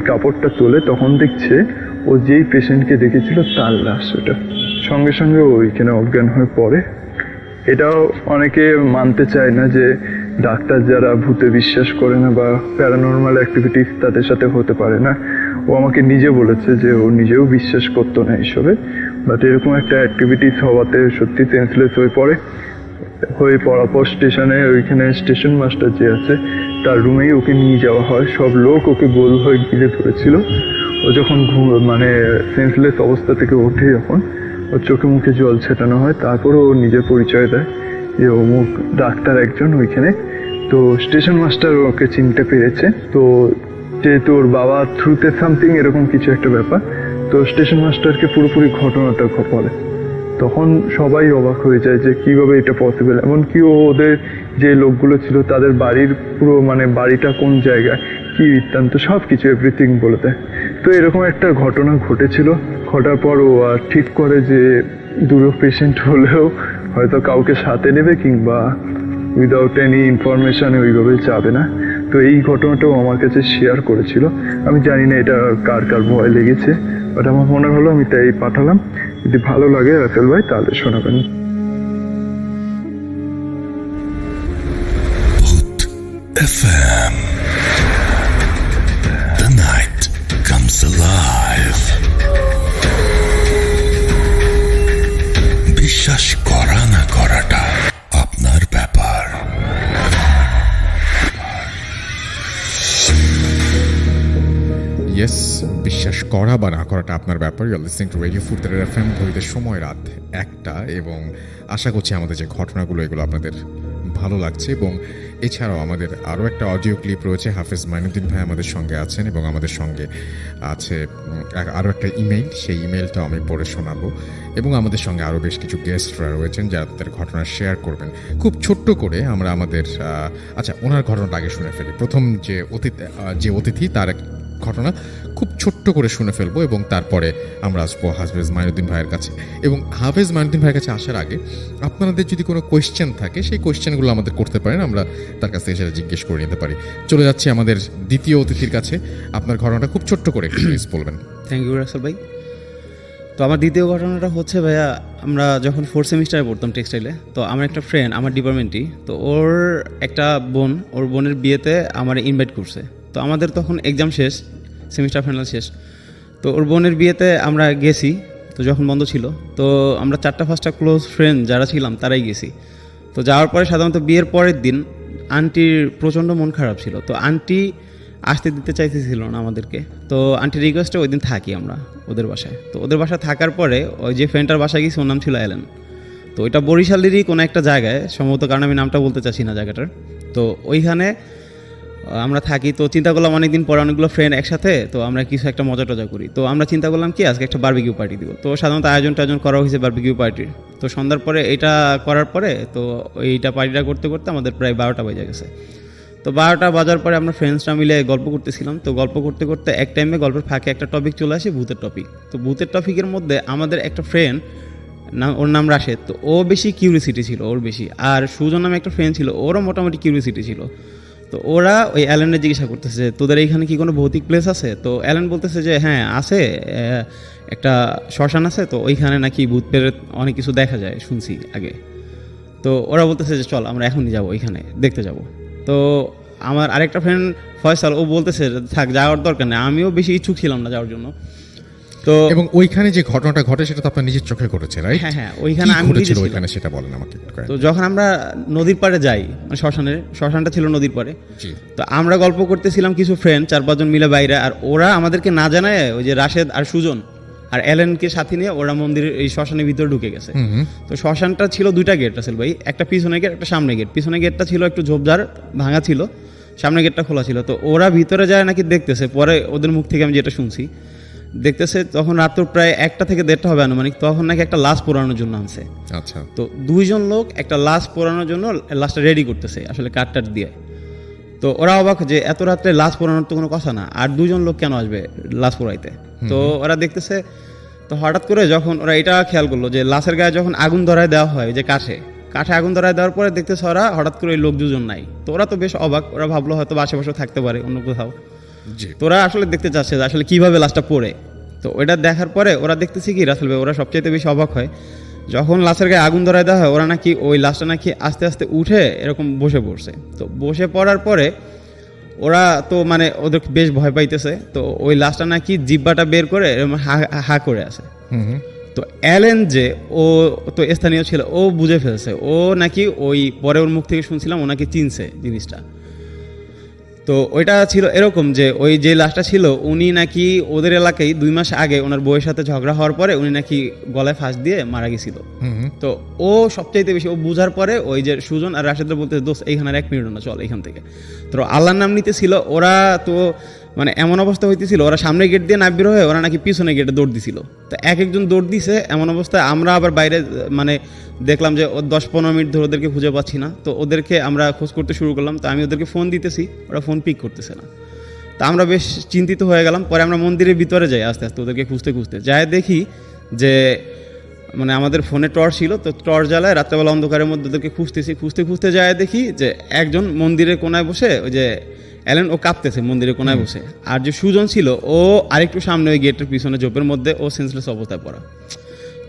কাপড়টা তোলে, তখন দেখছে ও যেই পেশেন্টকে দেখেছিল তার লাশ ওটা। সঙ্গে সঙ্গে ওইখানে অজ্ঞান হয়ে পড়ে। এটাও অনেকে মানতে চায় না যে ডাক্তার যারা ভূতে বিশ্বাস করে না বা প্যারানর্মাল অ্যাক্টিভিটিস তাদের সাথে হতে পারে না। ও আমাকে নিজে বলেছে যে ও নিজেও বিশ্বাস করতো না এইসবে, বাট এরকম একটা অ্যাক্টিভিটিস হওয়াতে সত্যি সেন্সলেস হয়ে পড়ার পর স্টেশনে, ওইখানে স্টেশন মাস্টার যে আছে তার রুমেই ওকে নিয়ে যাওয়া হয়। সব লোক ওকে গোল হয়ে ঘিরে ধরেছিল। ও যখন মানে সেন্সলেস অবস্থা থেকে ওঠে, যখন ওর চোখে মুখে জল ছেটানো হয়, তারপরে ও নিজের পরিচয় দেয় যে অমুক ডাক্তার একজন ওইখানে। তো স্টেশন মাস্টার ওকে চিনতে পেরেছে, তো যেহেতু ওর বাবা থ্রুতে সামথিং এরকম কিছু একটা ব্যাপার, তো স্টেশন মাস্টারকে পুরোপুরি ঘটনাটা বলে। তখন সবাই অবাক হয়ে যায় যে কিভাবে এটা পসিবল। এমনকি ওদের যে লোকগুলো ছিল তাদের বাড়ির পুরো মানে বাড়িটা কোন জায়গায়, কি বৃত্তান্ত, সব কিছু এভরিথিং বলে দেয়। তো এরকম একটা ঘটনা ঘটেছিল। ঘটার পর ও ঠিক করে যে দুটো পেশেন্ট হলেও হয়তো কাউকে সাথে নেবে, কিংবা উইদাউট এনি ইনফরমেশনে ওইভাবে যাবে না। তো এই ঘটনাটাও আমার কাছে শেয়ার করেছিল। আমি জানি না এটা কার কার ভয় লেগেছে, বাট আমার মনে হলো আমি তাই পাঠালাম। যদি ভালো লাগে রাসেল ভাই তাহলে শোনাবেন। FM. The night comes alive. বিশ্বাস করা না করাটা আপনার ব্যাপার। ইয়েস, বিশ্বাস করা বা না করাটা আপনার ব্যাপার। You are listening to radio Furfura FM. ঘড়িতে সময় রাত 1টা, এবং আশা করছি আমাদের যে ঘটনাগুলো এগুলো আপনাদের ভালো লাগছে। এবং এছাড়াও আমাদের আরও একটা অডিও ক্লিপ রয়েছে। হাফেজ মাইনুদ্দিন ভাই আমাদের সঙ্গে আছেন, এবং আমাদের সঙ্গে আছে আরও একটা ইমেইল, সেই ইমেইলটাও আমি পড়ে শোনাবো। এবং আমাদের সঙ্গে আরও বেশ কিছু গেস্টরা রয়েছেন যারা তাদের ঘটনা শেয়ার করবেন খুব ছোট্ট করে। আমরা আমাদের ওনার ঘটনাটা আগে শুনে ফেলি। প্রথম যে অতিথি তার এক ঘটনা খুব ছোট্ট করে শুনে ফেলবো, এবং তারপরে আমরা আসবো হাফেজ মাইনুদ্দিন ভাইয়ের কাছে। এবং হাফেজ মাইনুদ্দিন ভাইয়ের কাছে আসার আগে আপনাদের যদি কোনো কোয়েশ্চেন থাকে, সেই কোয়েশ্চেনগুলো আমাদের করতে পারেন, আমরা তার কাছ থেকে সেটা জিজ্ঞেস করে নিতে পারি। চলে যাচ্ছি আমাদের দ্বিতীয় অতিথির কাছে। আপনার ঘটনাটা খুব ছোট্ট করে প্লিজ বলবেন। থ্যাংক ইউ রাসেল ভাই। তো আমার দ্বিতীয় ঘটনাটা হচ্ছে ভাইয়া, আমরা যখন 4th সেমিস্টারে পড়তাম টেক্সটাইলে, তো আমার একটা ফ্রেন্ড আমার ডিপার্টমেন্টই, তো ওর একটা বোন, ওর বোনের বিয়েতে আমার ইনভাইট করছে। তো আমাদের তখন এক্সাম শেষ, সেমিস্টার ফাইনাল শেষ। তো ওর বোনের বিয়েতে আমরা গেছি, তো যখন বন্ধ ছিল, তো আমরা 4-5টা ক্লোজ ফ্রেন্ড যারা ছিলাম তারাই গেছি। তো যাওয়ার পরে সাধারণত বিয়ের পরের দিন আন্টির প্রচণ্ড মন খারাপ ছিল, তো আন্টি আসতে দিতে চাইতেছিল না আমাদেরকে। তো আন্টির রিকোয়েস্টে ওই দিন থাকি আমরা ওদের বাসায়। তো ওদের বাসায় থাকার পরে ওই যে ফ্রেন্ডটার বাসায় গেছি, ওর নাম ছিল অ্যালেন। তো ওইটা বরিশালেরই কোনো একটা জায়গায় সম্ভবত, কারণ আমি নামটা বলতে চাচ্ছি না জায়গাটার। তো ওইখানে আমরা থাকি। তো চিন্তা করলাম অনেকদিন পরে অনেকগুলো ফ্রেন্ড একসাথে, তো আমরা কিছু একটা মজা টজা করি। তো আমরা চিন্তা করলাম কি আজকে একটা বারবিকিউ পার্টি দিব। তো সাধারণত আয়োজন করা হয়েছে বারবিকিউ পার্টির। তো সন্ধ্যার পরে এটা করার পরে তো এইটা পার্টিটা করতে করতে আমাদের প্রায় 12টা বেজে গেছে। তো 12টা বাজার পরে আমরা ফ্রেন্ডসরা মিলে গল্প করতেছিলাম। তো গল্প করতে করতে এক টাইমে গল্পের ফাঁকে একটা টপিক চলে আসে, ভূতের টপিক। তো ভূতের টপিকের মধ্যে আমাদের একটা ফ্রেন্ড ওর নাম রাশেদ, তো ও বেশি কিউরিসিটি ছিল ওর বেশি, আর সুজন নামে একটা ফ্রেন্ড ছিল, ওরও মোটামুটি কিউরিসিটি ছিল। তো ওরা ওই অ্যালেনের জিজ্ঞাসা করতেছে তোদের এইখানে কি কোনো ভৌতিক প্লেস আছে? তো অ্যালেন বলতেছে যে হ্যাঁ আছে, একটা শ্মশান আছে, তো ওইখানে নাকি ভূত প্রেত অনেক কিছু দেখা যায় শুনছি আগে। তো ওরা বলতেছে যে চল আমরা এখনই যাবো ওইখানে দেখতে যাব। তো আমার আরেকটা ফ্রেন্ড ফয়সাল, ও বলতেছে থাক যাওয়ার দরকার নেই, আমিও বেশি ইচ্ছুক ছিলাম না যাওয়ার জন্য। তো এবং ওইখানে যে ঘটনাটা ঘটে সেটা তো আপনার নিজের চোখে ঘটেছে, রাইট? হ্যাঁ হ্যাঁ, ওইখানে আমি ঘটেছিল নিজে ছিলাম। ওইখানে সেটা বলেন আমাকে একটু। তো যখন আমরা নদীর পাড়ে যাই, মানে শ্মশানটা ছিল নদীর পাড়ে। জি। তো আমরা গল্প করতেছিলাম কিছু ফ্রেন্ড 4-5 জন মিলে বাইরে, আর ওরা আমাদেরকে না জানায় ওই যে রাশেদ আর সুজন আর অ্যালেনকে সাথে নিয়ে ওরা মন্দিরের এই শ্মশানের ভিতরে ঢুকে গেছে। তো শ্মশানটা ছিল 2টা গেট রাসেল ভাই, একটা পিছনে গেট একটা সামনে গেট। পিছনে গেটটা ছিল একটু ঝোপঝাড় ভাঙা ছিল, সামনে গেটটা খোলা ছিল। তো ওরা ভিতরে যায় নাকি দেখতেছে, পরে ওদের মুখ থেকে আমি যেটা শুনছি, দেখতেছে তখন রাত প্রায় 1টা থেকে 1:30 হবে আনুমানিক, তখন নাকি একটা লাশ পোড়ানোর জন্য আনছে। আচ্ছা। তো 2 জন লোক একটা লাশ পোড়ানোর জন্য লাশটা রেডি করতেছে আসলে কাঠ দিয়ে। তো ওরা অবাক যে এত রাত্রে লাশ পোড়ানোর তো কোনো কথা না, আর 2 জন লোক কেন আসবে লাশ পোড়াইতে? তো ওরা দেখতেছে, তো হঠাৎ করে যখন ওরা এটা খেয়াল করলো যে লাশের গায়ে যখন আগুন ধরায় দেওয়া হয়, যে কাঠে আগুন ধরায় দেওয়ার পরে দেখতেছে ওরা হঠাৎ করে ওই লোক 2 জন নাই। তো ওরা তো বেশ অবাক, ওরা ভাবলো হয়তো আশেপাশে থাকতে পারে অন্য কোথাও। জি। তো ওরা আসলে দেখতে চাচ্ছে যে আসলে কিভাবে লাশটা পড়ে। তো ওইটা দেখার পরে ওরা দেখতেছি কি রাসেল ভাই, ওরা সবচাইতে বেশি অবাক হয় যখন লাশের গায়ে আগুন ধরায় দেওয়া হয়, ওরা নাকি ওই লাশটা নাকি আস্তে আস্তে উঠে এরকম বসে পড়ছে। তো বসে পড়ার পরে ওরা তো মানে ওদের বেশ ভয় পাইতেছে। তো ওই লাশটা নাকি জিব্বাটা বের করে এরকম হা করে আছে। তো অ্যালেন যে ও তো স্থানীয় ছিল, ও বুঝে ফেলছে, ও নাকি ওই পরে ওর মুখ থেকে শুনছিলাম ও নাকি চিনছে জিনিসটা। তো ওইটা ছিল এরকম যে ওই যে লাশটা ছিল উনি নাকি ওদের এলাকায় 2 মাস আগে ওনার বউয়ের সাথে ঝগড়া হওয়ার পরে উনি নাকি গলায় ফাঁস দিয়ে মারা গেছিল। তো ও সবচাইতে বেশি ও বুঝার পরে ওই যে সুজন আর রাশেদরা বলতে দোস্ত এইখানে 1 মিনিট না চল এইখান থেকে। তো আল্লাহর নাম নিতে ছিল ওরা। তো মানে এমন অবস্থা হইতেছিল ওরা সামনে গেট দিয়ে না বের হয়ে ওরা নাকি পিছনে গেটে দৌড় দিছিল। তো একজন দৌড় দিছে, এমন অবস্থায় আমরা আবার বাইরে মানে দেখলাম যে 10-15 মিনিট ধরে ওদেরকে খুঁজে পাচ্ছি না। তো ওদেরকে আমরা খোঁজ করতে শুরু করলাম। তো আমি ওদেরকে ফোন দিতেছি, ওরা ফোন পিক করতেছে না। তো আমরা বেশ চিন্তিত হয়ে গেলাম। পরে আমরা মন্দিরের ভিতরে যাই আস্তে আস্তে ওদেরকে খুঁজতে যাই, দেখি যে মানে আমাদের ফোনে টর্চ ছিল, তো টর্চ জ্বালায় রাত্রেবেলা অন্ধকারের মধ্যে ওদেরকে খুঁজতে যায় দেখি যে একজন মন্দিরের কোনায় বসে, ওই যে অ্যালেন ও কাঁপতেছে মন্দিরের কোনায় বসে, আর যে সুজন ছিল ও আরেকটু সামনে ওই গেটের পিছনে ঝোপের মধ্যে ও সেন্সলেস অবস্থায় পড়া।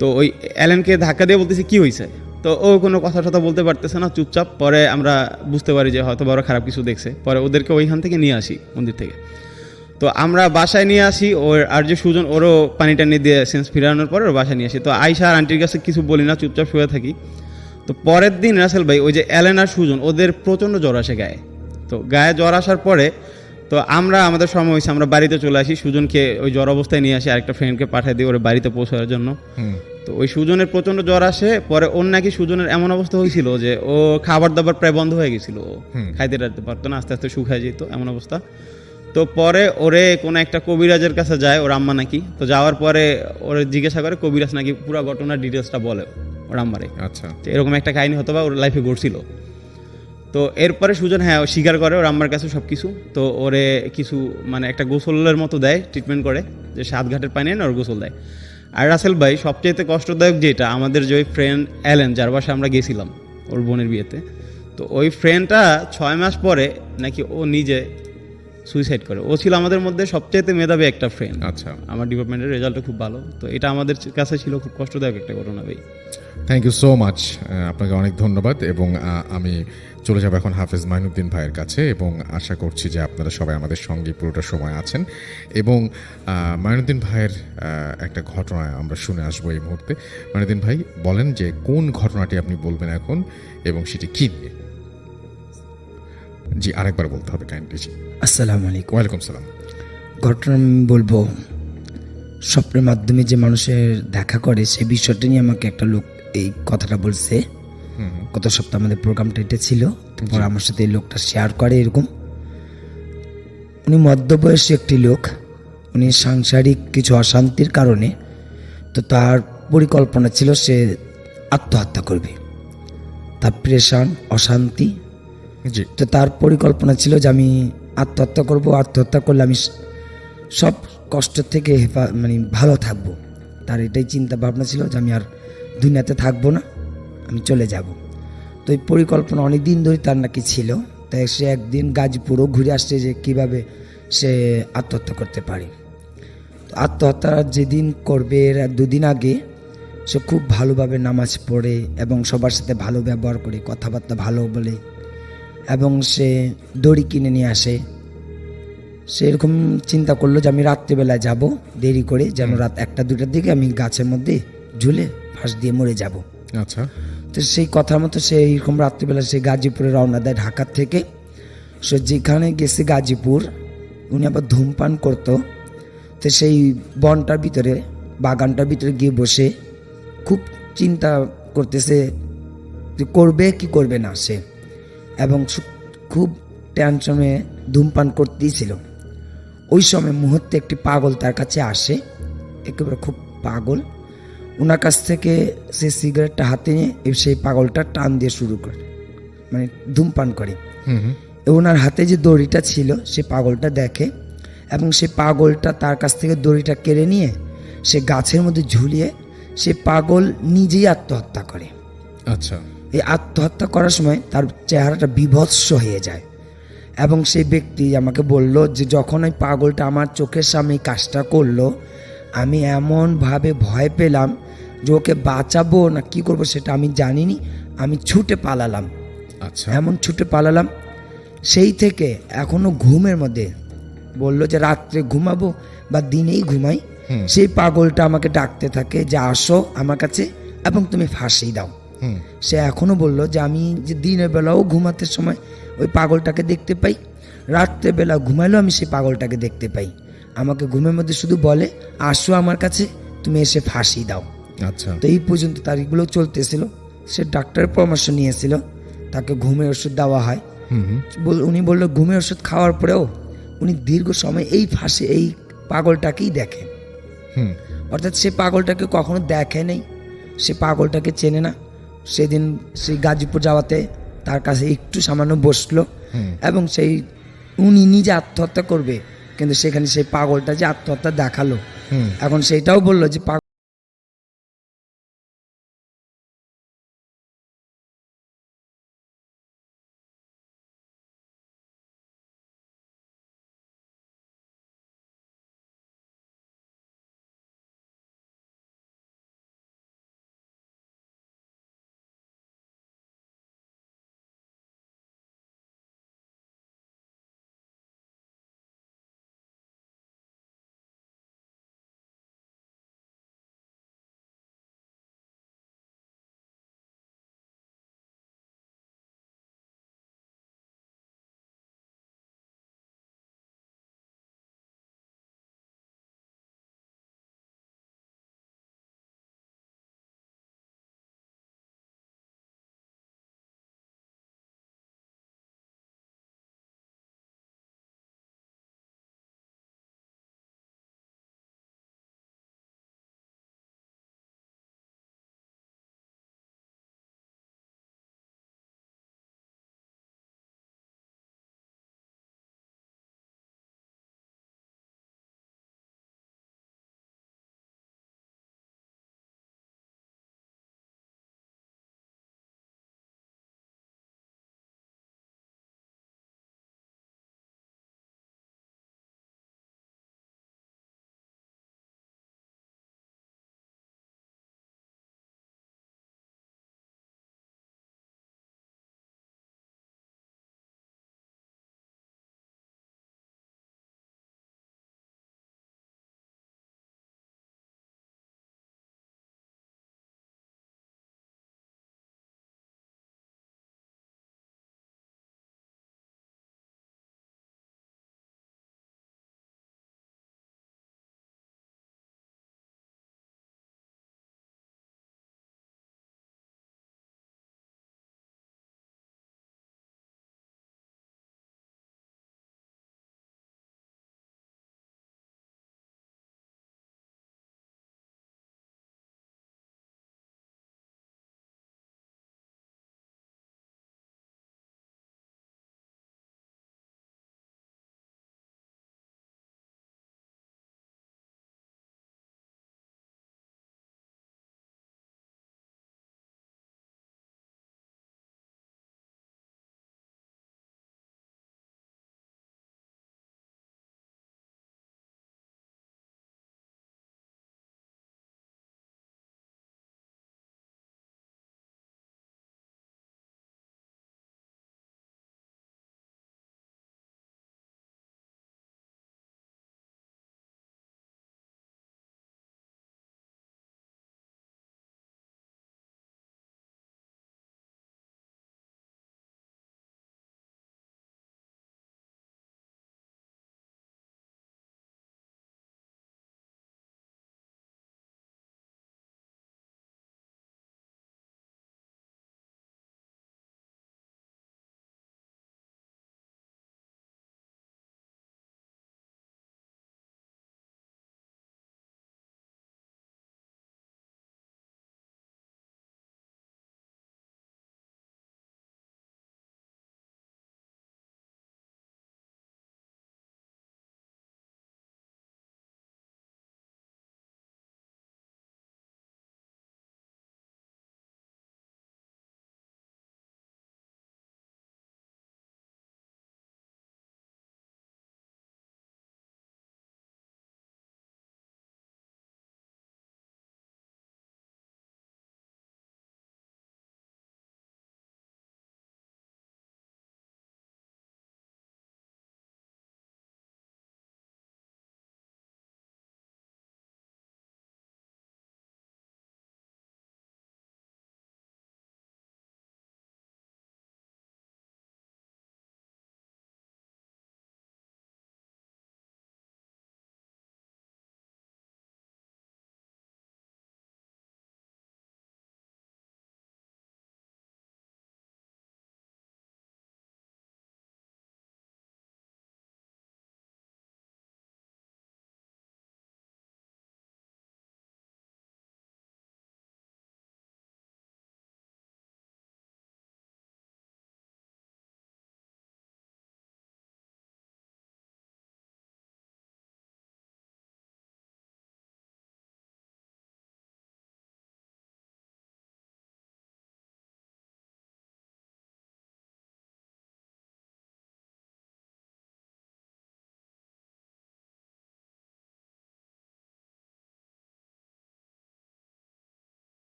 তো ওই অ্যালেনকে ধাক্কা দিয়ে বলতেছি কি হয়েছে? তো ও কোনো কথা বলতে পারতেছে না, চুপচাপ। পরে আমরা বুঝতে পারি যে হয়তো বড় খারাপ কিছু দেখছে। পরে ওদেরকে ওইখান থেকে নিয়ে আসি মন্দির থেকে। তো আমরা বাসায় নিয়ে আসি, ওর আর যে সুজন ওরও পানি টানি দিয়ে সেন্স ফিরানোর পরে ওর বাসায় নিয়ে আসি। তো আয়শা আর আন্টির কাছে কিছু বলি না, চুপচাপ শুয়ে থাকি। তো পরের দিন রাসেল ভাই ওই যে অ্যালেন আর সুজন ওদের প্রচণ্ড জ্বর আসে গায়ে। তো গায়ে জ্বর আসার পরে তো আমাদের সময় হয়েছে, আমরা বাড়িতে চলে আসি। সুজনকে ওই জ্বর অবস্থায় নিয়ে আসি, আরেকটা ফ্রেন্ডকে পাঠিয়ে দিই ওর বাড়িতে পৌঁছানোর জন্য। তো ওই সুজনের প্রচণ্ড জ্বর আসে। পরে ওর নাকি সুজনের এমন অবস্থা হয়েছিল যে ও খাবার দাবার প্রায় বন্ধ হয়ে গেছিল, ও খাইতে টাইতে পারতো না, আস্তে আস্তে শুকায় যেত এমন অবস্থা। তো পরে ওরে কোনো একটা কবিরাজের কাছে যায় ওর আম্মা নাকি। তো যাওয়ার পরে ওরে জিজ্ঞাসা করে, কবিরাজ নাকি পুরো ঘটনার ডিটেলসটা বলে ওর আম্মারে। আচ্ছা। এরকম একটা কাহিনী হতো বা ওর লাইফে ঘটছিল। তো এরপরে সুজন হ্যাঁ স্বীকার করে ওর আম্মার কাছে সব কিছু। তো ওরে কিছু মানে একটা গোসলের মতো দেয়, ট্রিটমেন্ট করে, যে 7 ঘাটের পানি এনে ওর গোসল দেয়। আর রাসেল ভাই সবচেয়ে কষ্টদায়ক যেটা, আমাদের যে ওই ফ্রেন্ড অ্যালেন যার বাসায় আমরা গেছিলাম ওর বোনের বিয়েতে, তো ওই ফ্রেন্ডটা 6 মাস পরে নাকি ও নিজে সুইসাইড করে। ও ছিল আমাদের মধ্যে সবচেয়ে মেধাবী একটা ফ্রেন্ড। আচ্ছা, আমার ডিপার্টমেন্টের রেজাল্টও খুব ভালো, তো এটা আমাদের কাছে ছিল খুব কষ্টদায়ক একটা ঘটনা ভাই। থ্যাংক ইউ সো মাচ, আপনাকে অনেক ধন্যবাদ। এবং আমি চলে যাব এখন হাফেজ মাইনুদ্দিন ভাইয়ের কাছে, এবং আশা করছি যে আপনারা সবাই আমাদের সঙ্গে পুরোটা সময় আছেন। এবং মাইনুদ্দিন ভাইয়ের একটা ঘটনা আমরা শুনে আসবো এই মুহূর্তে। মাইনুদ্দিন ভাই বলেন যে কোন ঘটনাটি আপনি বলবেন এখন, এবং সেটি কী নিয়ে? জি, আরেকবার বলতে হবে কাইন্ডলি। জি, আসসালামু আলাইকুম। ওয়ালাইকুম সালাম। ঘটনা আমি বলবো, স্বপ্নের মাধ্যমে যে মানুষের দেখা করে সেই বিষয়টা নিয়ে আমাকে একটা লোক এই কথাটা বলছে। গত সপ্তাহে আমাদের প্রোগ্রামটা এটা ছিল, তারপর আমার সাথে এই লোকটা শেয়ার করে এরকম। উনি মধ্যবয়সী একটি লোক, উনি সাংসারিক কিছু অশান্তির কারণে তো তার পরিকল্পনা ছিল সে আত্মহত্যা করবে। তার প্রেশান অশান্তি, জি, তো তার পরিকল্পনা ছিল যে আমি আত্মহত্যা করব, আত্মহত্যা করলে আমি সব কষ্ট থেকে মানে ভালো থাকবো। তার এটাই চিন্তা ভাবনা ছিল যে আমি আর দুনিয়াতে থাকবো না, আমি চলে যাব। তো এই পরিকল্পনা অনেক দিন ধরে তার নাকি ছিল। তাই সে একদিন গাজীপুরও ঘুরে আসছে যে কিভাবে সে আত্মহত্যা করতে পারে। তো আত্মহত্যা যেদিন করবে এর 2 দিন আগে সে খুব ভালোভাবে নামাজ পড়ে এবং সবার সাথে ভালো ব্যবহার করে, কথাবার্তা ভালো বলে, এবং সে দড়ি কিনে নিয়ে আসে। সে এরকম চিন্তা করলো যে আমি রাত্রিবেলায় যাব দেরি করে, যেন রাত 1টা-2টার দিকে আমি গাছের মধ্যে ঝুলে ফাঁস দিয়ে মরে যাব। আচ্ছা, তো সেই কথার মতো সে এইরকম রাত্রিবেলা সে গাজীপুরে রওনা দেয় ঢাকার থেকে। সে যেখানে গেছে গাজীপুর, উনি আবার ধূমপান করতো। তো সেই বনটার ভিতরে, বাগানটার ভিতরে গিয়ে বসে খুব চিন্তা করতেছে যে করবে কি করবে না সে, এবং খুব টেনশনে ধূমপান করতেই ছিল। ওই সময় মুহূর্তে একটি পাগল তার কাছে আসে, একেবারে খুব পাগল। ওনার কাছ থেকে সে সিগারেটটা হাতে নিয়ে সেই পাগলটা টান দিয়ে শুরু করে, মানে ধূমপান করে। ওনার হাতে যে দড়িটা ছিল সে পাগলটা দেখে, এবং সে পাগলটা তার কাছ থেকে দড়িটা কেড়ে নিয়ে সে গাছের মধ্যে ঝুলিয়ে সে পাগল নিজেই আত্মহত্যা করে। আচ্ছা, এই আত্মহত্যা করার সময় তার চেহারাটা বিভৎস হয়ে যায়। এবং সেই ব্যক্তি আমাকে বলল যে যখন ওই পাগলটা আমার চোখের সামনে এই কাজটা করলো, আমি এমনভাবে ভয় পেলাম যে ওকে বাঁচাবো না কি করব সেটা আমি জানিনি, আমি ছুটে পালালাম। আচ্ছা, এমন ছুটে পালালাম, সেই থেকে এখনো ঘুমের মধ্যে বললো যে রাত্রে ঘুমাবো বা দিনেই ঘুমাই, সেই পাগলটা আমাকে ডাকতে থাকে যে আসো আমার কাছে এবং তুমি ফাঁসি দাও। সে এখনো বলল যে আমি যে দিনের বেলাও ঘুমাতে সময় ওই পাগলটাকে দেখতে পাই, রাত্রেবেলা ঘুমাইলেও আমি সেই পাগলটাকে দেখতে পাই। আমাকে ঘুমের মধ্যে শুধু বলে আসো আমার কাছে, তুমি এসে ফাঁসি দাও। আচ্ছা, তো এই পর্যন্ত তারিখগুলো চলতেছিল। সে ডাক্তারের পরামর্শ নিয়েছিল, তাকে ঘুমের ওষুধ দেওয়া হয়। উনি বললো ঘুমের ওষুধ খাওয়ার পরেও উনি দীর্ঘ সময় এই ফাঁসি এই পাগলটাকেই দেখে। অর্থাৎ সে পাগলটাকে কখনো দেখে নেই, সে পাগলটাকে চেনে না। সেদিন সেই গাজীপুর যাওয়াতে তার কাছে একটু সামান্য বসলো, এবং সেই উনি নিজে আত্মহত্যা করবে, কিন্তু সেখানে সেই পাগলটা যে আত্মহত্যা দেখালো, এখন সেইটাও বললো যে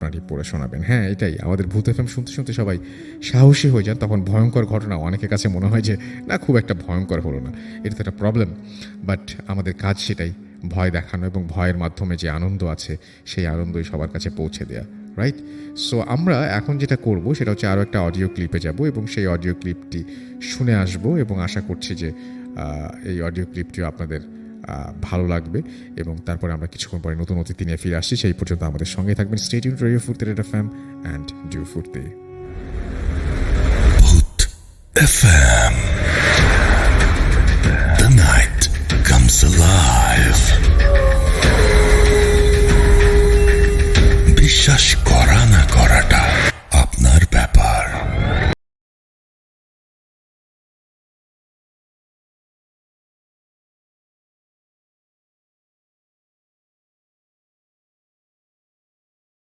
আপনারই পড়ে শোনাবেন। হ্যাঁ, এটাই আমাদের ভূত এফএম শুনতে শুনতে সবাই সাহসী হয়ে যান, তখন ভয়ঙ্কর ঘটনা অনেকের কাছে মনে হয় যে না, খুব একটা ভয়ঙ্কর হলো না, এটা তো একটা প্রবলেম, বাট আমাদের কাজ সেটাই, ভয় দেখানো এবং ভয়ের মাধ্যমে যে আনন্দ আছে সেই আনন্দই সবার কাছে পৌঁছে দেওয়া, রাইট? সো আমরা এখন যেটা করব সেটা হচ্ছে আরও একটা অডিও ক্লিপে যাব এবং সেই অডিও ক্লিপটি শুনে আসব এবং আশা করছি যে এই অডিও ক্লিপটিও আপনাদের ভালো লাগবে এবং তারপরে আমরা কিছুক্ষণ পরে নতুন অতিথি নিয়ে ফিরে আসছি। সেই পর্যন্ত আমাদের সঙ্গে থাকবেন। স্টে টিউনড রেডিও ফুর্তি রেড এফএম অ্যান্ড ডু ফুর্তি। ভূত FM, the night comes alive. বিশ্বাস করা না করাটা আপনার ব্যাপার।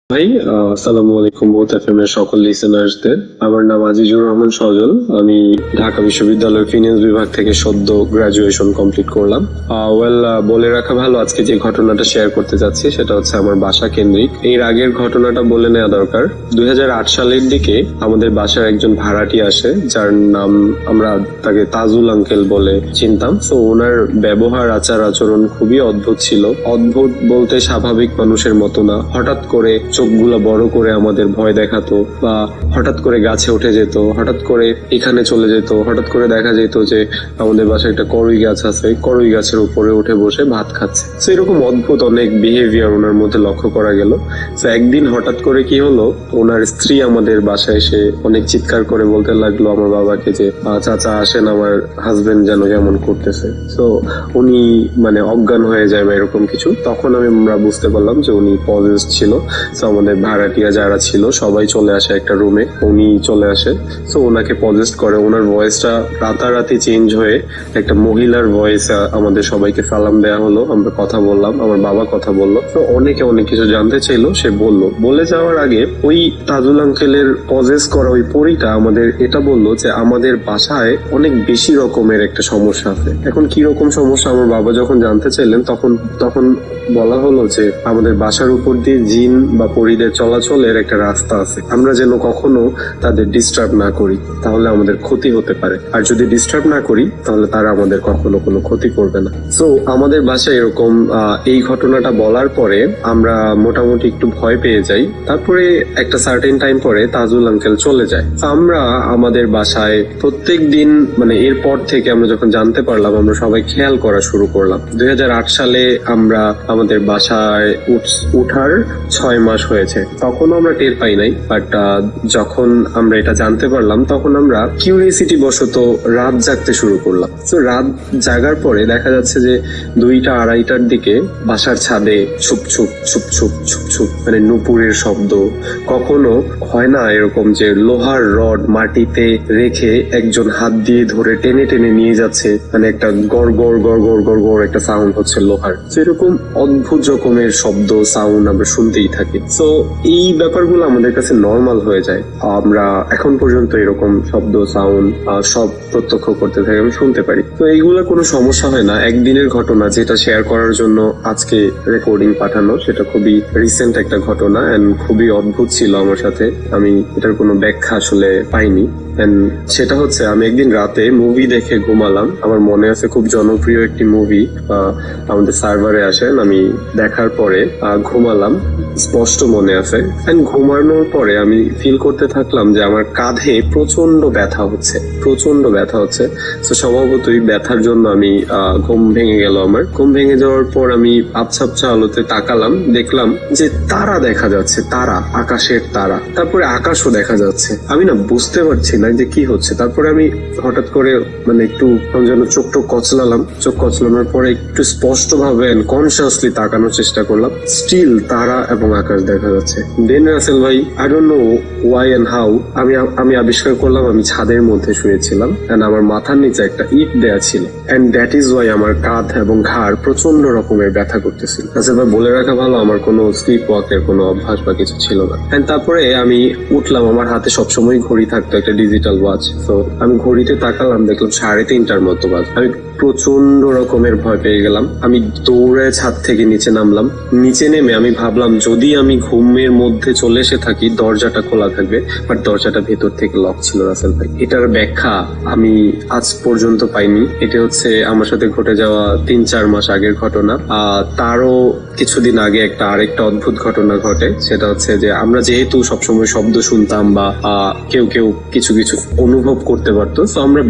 ভাই আসসালামু আলাইকুম ভূত এফএম এর সকল লিসেনার্সদের। আমার নাম আজিজুর রহমান সজল। আমি ঢাকা বিশ্ববিদ্যালয়ের ফিনান্স বিভাগ থেকে সদ্য গ্রাজুয়েশন কমপ্লিট করলাম। বলে রাখা ভালো, আজকে যে ঘটনাটা শেয়ার করতে যাচ্ছি সেটা হচ্ছে আমার বাসা কেন্দ্রিক। এর আগের ঘটনাটা বলে নেওয়া দরকার। 2008 সালের দিকে আমাদের বাসার একজন ভাড়াটি আসে, যার নাম আমরা তাকে তাজুল আঙ্কেল বলে চিনতাম। তো ওনার ব্যবহার, আচার আচরণ খুবই অদ্ভুত ছিল। অদ্ভুত বলতে স্বাভাবিক মানুষের মতো না। হঠাৎ করে চোখগুলো বড় করে আমাদের ভয় দেখাতো, বা হঠাৎ করে গাছে উঠে যেত, হঠাৎ করে এখানে চলে যেত, হঠাৎ করে দেখা যেত যে আমাদের বাসায় একটা করই গাছ আছে, করই গাছের উপরে উঠে বসে ভাত খাচ্ছে। তো এরকম অদ্ভুত অনেক বিহেভিয়ার ওনার মধ্যে লক্ষ্য করা গেল। তো একদিন হঠাৎ করে কি হলো, ওনার স্ত্রী আমাদের বাসায় এসে অনেক চিৎকার করে বলতে লাগলো আমার বাবাকে যে চাচা আসেন, আমার হাজবেন্ড যেন কেমন করতেছে। তো উনি মানে অজ্ঞান হয়ে যায় বা এরকম কিছু। তখন আমরা বুঝতে পারলাম যে উনি পজেসড ছিল। তো আমাদের ভাড়াটিয়া যারা ছিল সবাই চলে আসে একটা রুমে, উনি চলে আসে। তো ওনাকে পজেস্ট করে। ওনার ভয়েসটা রাতারাতি চেঞ্জ হয়ে একটা মহিলার ভয়েস আমাদের সবাইকে সালাম দেওয়া হলো, আমরা কথা বললাম, আমার বাবা কথা বললো। তো অনেকে অনেক কিছু জানতে চাইলো, সে বললো। বলে যাওয়ার আগে ওই তাজুল আঙ্কেলের পজেস করা ওই পরীটা আমাদের এটা বললো যে আমাদের বাসায় অনেক বেশি রকমের একটা সমস্যা আছে। এখন কি রকম সমস্যা আমার বাবা যখন জানতে চাইলেন, তখন বলা হলো যে আমাদের বাসার উপর দিয়ে জিন বা পরীদের চলাচলের একটা রাস্তা আছে, আমরা যেন কখনো তাদের ডিস্টার্ব না করি, তাহলে আমাদের ক্ষতি হতে পারে। আর যদি ডিস্টার্ব না করি তাহলে তারা আমাদের কখনো কোনো ক্ষতি করবে না। সো আমাদের বাসায় এরকম এই ঘটনাটা বলার পরে আমরা মোটামুটি একটু ভয় পেয়ে যাই। তারপরে একটা সার্টেন টাইম পরে তাজুল আঙ্কেল চলে যায়। আমরা আমাদের বাসায় প্রত্যেক দিন মানে এরপর থেকে আমরা যখন জানতে পারলাম, আমরা সবাই খেয়াল করা শুরু করলাম। 2008 সালে আমরা আমাদের বাসায় উঠার 6 মাস হয়েছে। তখনও আমরা টের পাই নাই, বাট যখন আমরা এটা জানতে পারলাম তখন আমরা কিউরিয়াসিটি বশত রাত জাগতে শুরু করলাম। তো রাত জাগার পরে দেখা যাচ্ছে যে 2টা 2:30টার দিকে বাসার ছাদে soup soup soup soup soup soup মানে নুপুরের শব্দ। কখনো হয় না এরকম যে লোহার রড মাটিতে রেখে একজন হাত দিয়ে ধরে টেনে টেনে নিয়ে যাচ্ছে, মানে একটা গড় গড় গড় গড় গড় গড় একটা সাউন্ড হচ্ছে লোহার। তো এরকম অদ্ভুত রকমের শব্দ সাউন্ড আমরা শুনতেই থাকি। তো এই ব্যাপারগুলো আমাদের কাছে নর্মাল হয়ে যায়। আমরা এখন পর্যন্ত এরকম শব্দ সাউন্ড সব প্রত্যক্ষ করতে থাকি, আমি শুনতে পারি। তো এইগুলো কোনো সমস্যা হয় না। একদিনের ঘটনা যেটা শেয়ার করার জন্য আজকে রেকর্ডিং পাঠানো, সেটা খুবই রিসেন্ট একটা ঘটনা এন্ড খুবই অদ্ভুত ছিল আমার সাথে। আমি এটার কোনো ব্যাখ্যা আসলে পাইনি। সেটা হচ্ছে আমি একদিন রাতে মুভি দেখে ঘুমালাম। আমার মনে আছে খুব জনপ্রিয় একটি মুভি আমাদের সার্ভারে আসেন, আমি দেখার পরে ঘুমালাম, স্পষ্ট মনে আছে। ঘুমানোর পরে আমি ফিল করতে থাকলাম যে আমার কাঁধে প্রচন্ড ব্যথা হচ্ছে। তো স্বভাবতই ব্যথার জন্য আমি ঘুম ভেঙে গেল। আমার ঘুম ভেঙে যাওয়ার পর আমি আবছা আবছা আলোতে তাকালাম, দেখলাম যে তারা দেখা যাচ্ছে, তারা, আকাশের তারা। তারপরে আকাশও দেখা যাচ্ছে। আমি না বুঝতে পারছি না যে কি হচ্ছে। তারপরে আমি হঠাৎ করে মানে একটু যেন চোখ কচলালাম। চোখ কচলানোর পরে একটু স্পষ্ট ভাবে কনসিয়াসলি তাকানোর চেষ্টা করলাম। স্টিল তারা এবং আকাশ দেখা যাচ্ছে। দেন রাসেল ভাই, I don't know Y and how আমি আবিষ্কার করলাম আমি ছাদের মধ্যে শুয়েছিলাম এন্ড আমার মাথার নিচে একটা ইট দেয়া ছিল এন্ড দ্যাট ইজ ওয়াই আমার কাঁধ এবং ঘাড় প্রচন্ড রকমের ব্যথা করতেছিল। আচ্ছা ভাই, বলে রাখা ভালো আমার কোনো স্লিপ ওয়াকের কোনো অভ্যাস বা কিছু ছিল না। এন্ড তারপরে আমি উঠলাম, আমার হাতে সবসময় ঘড়ি থাকতো, একটা ডিজিটাল ওয়াচ। তো আমি ঘড়িতে তাকালাম, দেখলাম 3:30টার মতো বাজ। আমি প্রচন্ড রকমের ভয় পেয়ে গেলাম। আমি দৌড়ে ছাদ থেকে নিচে নামলাম। নিচে নেমে আমি ভাবলাম যদি আমি ঘুমের মধ্যে চলে এসে থাকি দরজাটা খোলা থাকবে, বাট দরজাটা ভেতর থেকে লক ছিল রাসেল ভাই। এটার ব্যাখ্যা আমি আজ পর্যন্ত পাইনি। এটা হচ্ছে আমার সাথে ঘটে যাওয়া 3-4 মাস আগের ঘটনা। তারও কিছুদিন আগে আরেকটা অদ্ভুত ঘটনা ঘটে। সেটা হচ্ছে যে আমরা যেহেতু সবসময় শব্দ শুনতাম বা কেউ কিছু অনুভব করতে পারতো, তো আমরা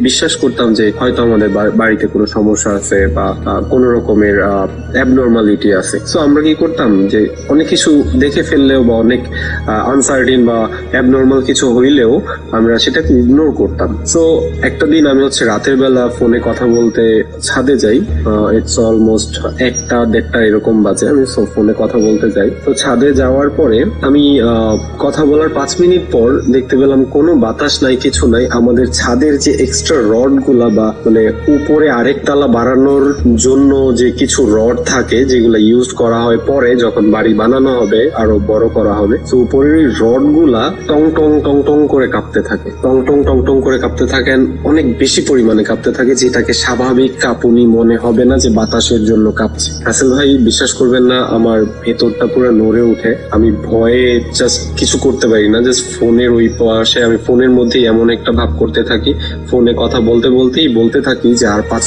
বিশ্বাস করতাম যে হয়তো আমাদের বাড়িতে কোনো সমস্যা আছে বা কোনো রকমের অ্যাবনর্মালিটি আছে। তো আমরা কি করতাম যে অনেক কিছু দেখে ফেললেও বা অনেক আনসার্টিন বা অ্যাবনর্মাল কিছু হইলেও আমরা সেটাকে ইগনোর করতাম। তো একটা দিন আমি হচ্ছে রাতের বেলা ফোনে কথা বলতে ছাদে যাই। ইটস অলমোস্ট 1টা-1:30 এরকম বাজে। আমি ফোনে কথা বলতে যাই। তো ছাদে যাওয়ার পরে আমি কথা বলার 5 মিনিট পর দেখতে পেলাম কোনো বাতাস নাই, কিছু নাই। আমাদের ছাদের যে এক্সট্রা রড গুলা বা মানে উপরে আরেক তালা বাড়ানোর জন্য যে কিছু রড থাকে যেগুলো ইউজ করা হয় পরে যখন বাড়ি বানানো হবে, আরো বড় করা হবে, তো উপরের ওই রড গুলা টং টং টং টং করে কাঁপতে থাকে, টং টং টং টং করে কাঁপতে থাকেন, অনেক বেশি পরিমাণে কাঁপতে থাকে, যেটাকে স্বাভাবিক কাঁপুনি মনে হবে না, যে বাতাসের জন্য কাঁপছে। রাসেল ভাই বিশ্বাস করবেন না, আমার ভেতরটা পুরো নড়ে উঠে। আমি ভয়ে জাস্ট কিছু করতে পারি না, জাস্ট ফোনের ওই পাশে আমি ফোনের মধ্যেই এমন একটা ভাব করতে থাকি, ফোনে কথা বলতেই বলতে থাকি যে আর 5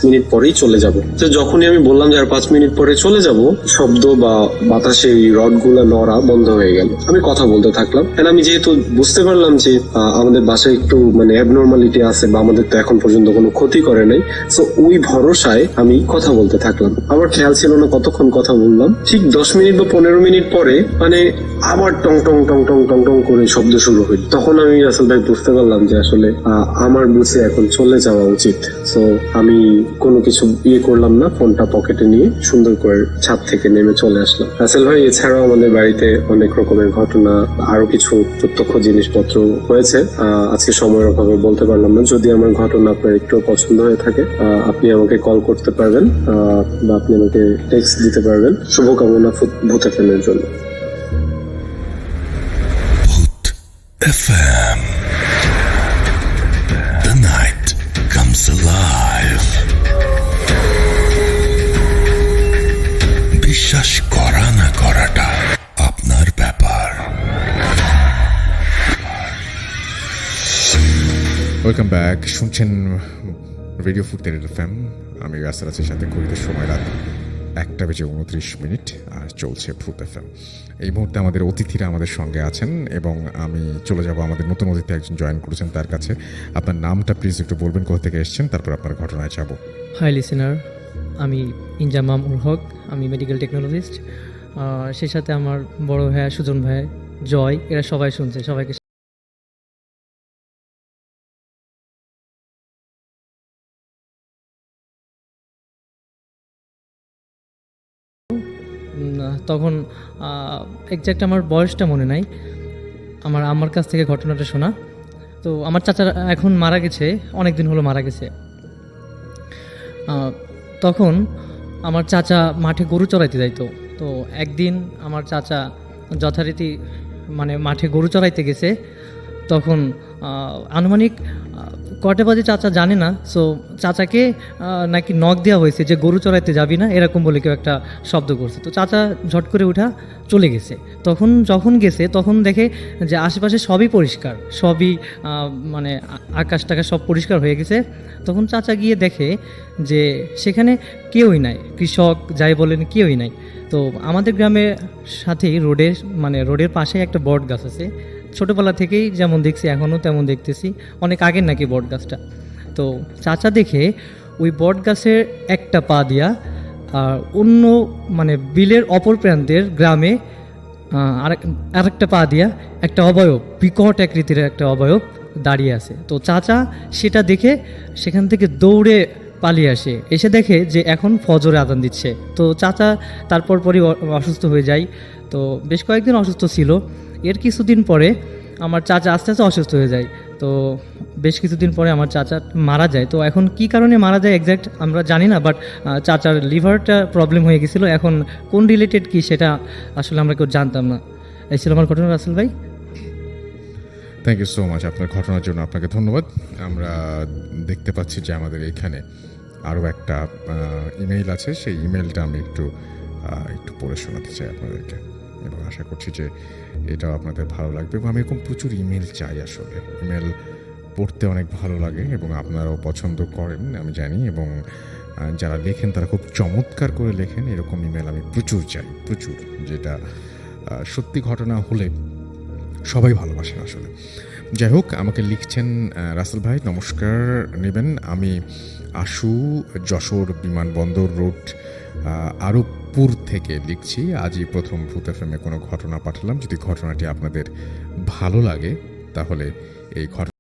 মিনিট পরেই চলে যাব। তো যখনই আমি বললাম যে আর 5 মিনিট পরে চলে যাব, শব্দ বা বাতাসে এই রড গুলা নড়া বন্ধ হয়ে গেল। আমি কথা বলতে থাকলাম। আমি যেহেতু বুঝতে পারলাম যে আমাদের বাসায় একটু মানে অ্যাবনর্মালিটি আছে বা আমাদের তো এখন পর্যন্ত কোনো ক্ষতি করে নাই, তো ওই ভরসায় আমি কথা বলতে থাকলাম। আমার খেয়াল ছিল না কতক্ষণ কথা বললাম। ঠিক 10 মিনিট বা 15 মিনিট পরে মানে আবার টং টং টং টং টং টং করে শব্দ শুরু হইল। তখন আমি রাসেল ভাই বুঝতে পারলাম যে আসলে আমার বুঝে এখন চলে যাওয়া উচিত। সো আমি কোনো কিছু করলাম না, ফোনটা পকেটে নিয়ে সুন্দর করে ছাদ থেকে নেমে চলে আসলাম। রাসেল ভাই, এছাড়াও আমাদের বাড়িতে অনেক রকমের ঘটনা, আরো কিছু প্রত্যক্ষ জিনিসপত্র হয়েছে। আজকে সময়ের অভাবে বলতে পারলাম না। যদি আমার ঘটনা আপনার একটু পছন্দ হয়ে থাকে, আপনি আমাকে কল করতে পারবেন বা আপনি আমাকে টেক্সট দিতে পারবেন। শুভকামনা ভূত এফএম-এর জন্য। Bhoot FM. The night comes alive. বিশ্বাস করা না করাটা আপনার ব্যাপার। Welcome back. শুনছেন রেডিও ফুড এফএম। আমি রাসেল আছি, সাথে ঘড়িতে সময় রাত 1:29 আর চলছে ভূত এফএম। এই মুহূর্তে আমাদের অতিথিরা আমাদের সঙ্গে আছেন এবং আমি চলে যাব আমাদের নতুন অতিথি একজন জয়েন করেছেন তার কাছে। আপনার নামটা প্লিজ একটু বলবেন, কোথা থেকে এসেছেন, তারপর আপনার ঘটনায় যাব। হাই লিসেনার, আমি ইনজামাম উল হক, আমি মেডিকেল টেকনোলজিস্ট। সেই সাথে আমার বড় ভাইয়া সুজন ভাই, জয়, এরা সবাই শুনছে। সবাইকে তখন এক্স্যাক্ট আমার বয়সটা মনে নাই, আমার কাছ থেকে ঘটনাটা শোনা। তো আমার চাচা এখন মারা গেছে, অনেক দিন হলো মারা গেছে। তখন আমার চাচা মাঠে গরু চড়াইতে যাইতো। তো একদিন আমার চাচা যথারীতি মানে মাঠে গরু চড়াইতে গেছে। তখন আনুমানিক কটা বাজে চাচা জানে না। সো চাচাকে নাকি নখ দেওয়া হয়েছে যে গরু চড়াইতে যাবি না, এরকম বলে কেউ একটা শব্দ করছে। তো চাচা ঝট করে উঠা চলে গেছে। যখন গেছে তখন দেখে যে আশেপাশে সবই পরিষ্কার, সবই মানে আকাশ টাকাশ সব পরিষ্কার হয়ে গেছে। তখন চাচা গিয়ে দেখে যে সেখানে কেউই নাই, কৃষক যাই বলেন কেউই নাই। তো আমাদের গ্রামের সাথেই রোডের পাশে একটা বট গাছ আছে। ছোটোবেলা থেকেই যেমন দেখছি এখনও তেমন দেখতেছি, অনেক আগের নাকি বট গাছটা। তো চাচা দেখে ওই বট গাছের একটা পা দিয়া আর অন্য মানে বিলের অপর প্রান্তের গ্রামে আরেকটা পা দিয়া একটা অবয়ব, বিকট আকৃতির একটা অবয়ব দাঁড়িয়ে আছে। তো চাচা সেটা দেখে সেখান থেকে দৌড়ে পালিয়ে এসে দেখে যে এখন ফজরে আজান দিচ্ছে। তো চাচা তারপরই অসুস্থ হয়ে যায়। তো বেশ কয়েকদিন অসুস্থ ছিল। এর কিছুদিন পরে আমার চাচা আস্তে আস্তে অসুস্থ হয়ে যায়। তো বেশ কিছুদিন পরে আমার চাচা মারা যায়। তো এখন কি কারণে মারা যায় এক্স্যাক্ট আমরা জানি না, বাট চাচার লিভারটা প্রবলেম হয়ে গেছিলো। এখন কোন রিলেটেড কি সেটা আসলে আমরা কেউ জানতাম না। এই ছিল আমার ঘটনা, রাসেল ভাই। থ্যাংক ইউ সো মাচ আপনার ঘটনার জন্য, আপনাকে ধন্যবাদ। আমরা দেখতে পাচ্ছি যে আমাদের এখানে আরও একটা ইমেইল আছে, সেই ইমেলটা আমি একটু একটু পড়ে শোনাতে চাই আপনাদেরকে, এবং আশা করছি যে এটাও আপনাদের ভালো লাগবে। এবং আমি এরকম প্রচুর ইমেল চাই, আসলে ইমেল পড়তে অনেক ভালো লাগে এবং আপনারাও পছন্দ করেন আমি জানি, এবং যারা লেখেন তারা খুব চমৎকার করে লেখেন। এরকম ইমেল আমি প্রচুর চাই, প্রচুর, যেটা সত্যি ঘটনা হলে সবাই ভালোবাসেন আসলে। যাই হোক, আমাকে লিখছেন রাসেল ভাই নমস্কার নেবেন, আমি আশু যশোর বিমানবন্দর রোড আরবপুর থেকে লিখছি। আজই প্রথম ভূত এফএমে কোনো ঘটনা পাঠালাম, যদি ঘটনাটি আপনাদের ভালো লাগে তাহলে এই ঘটনা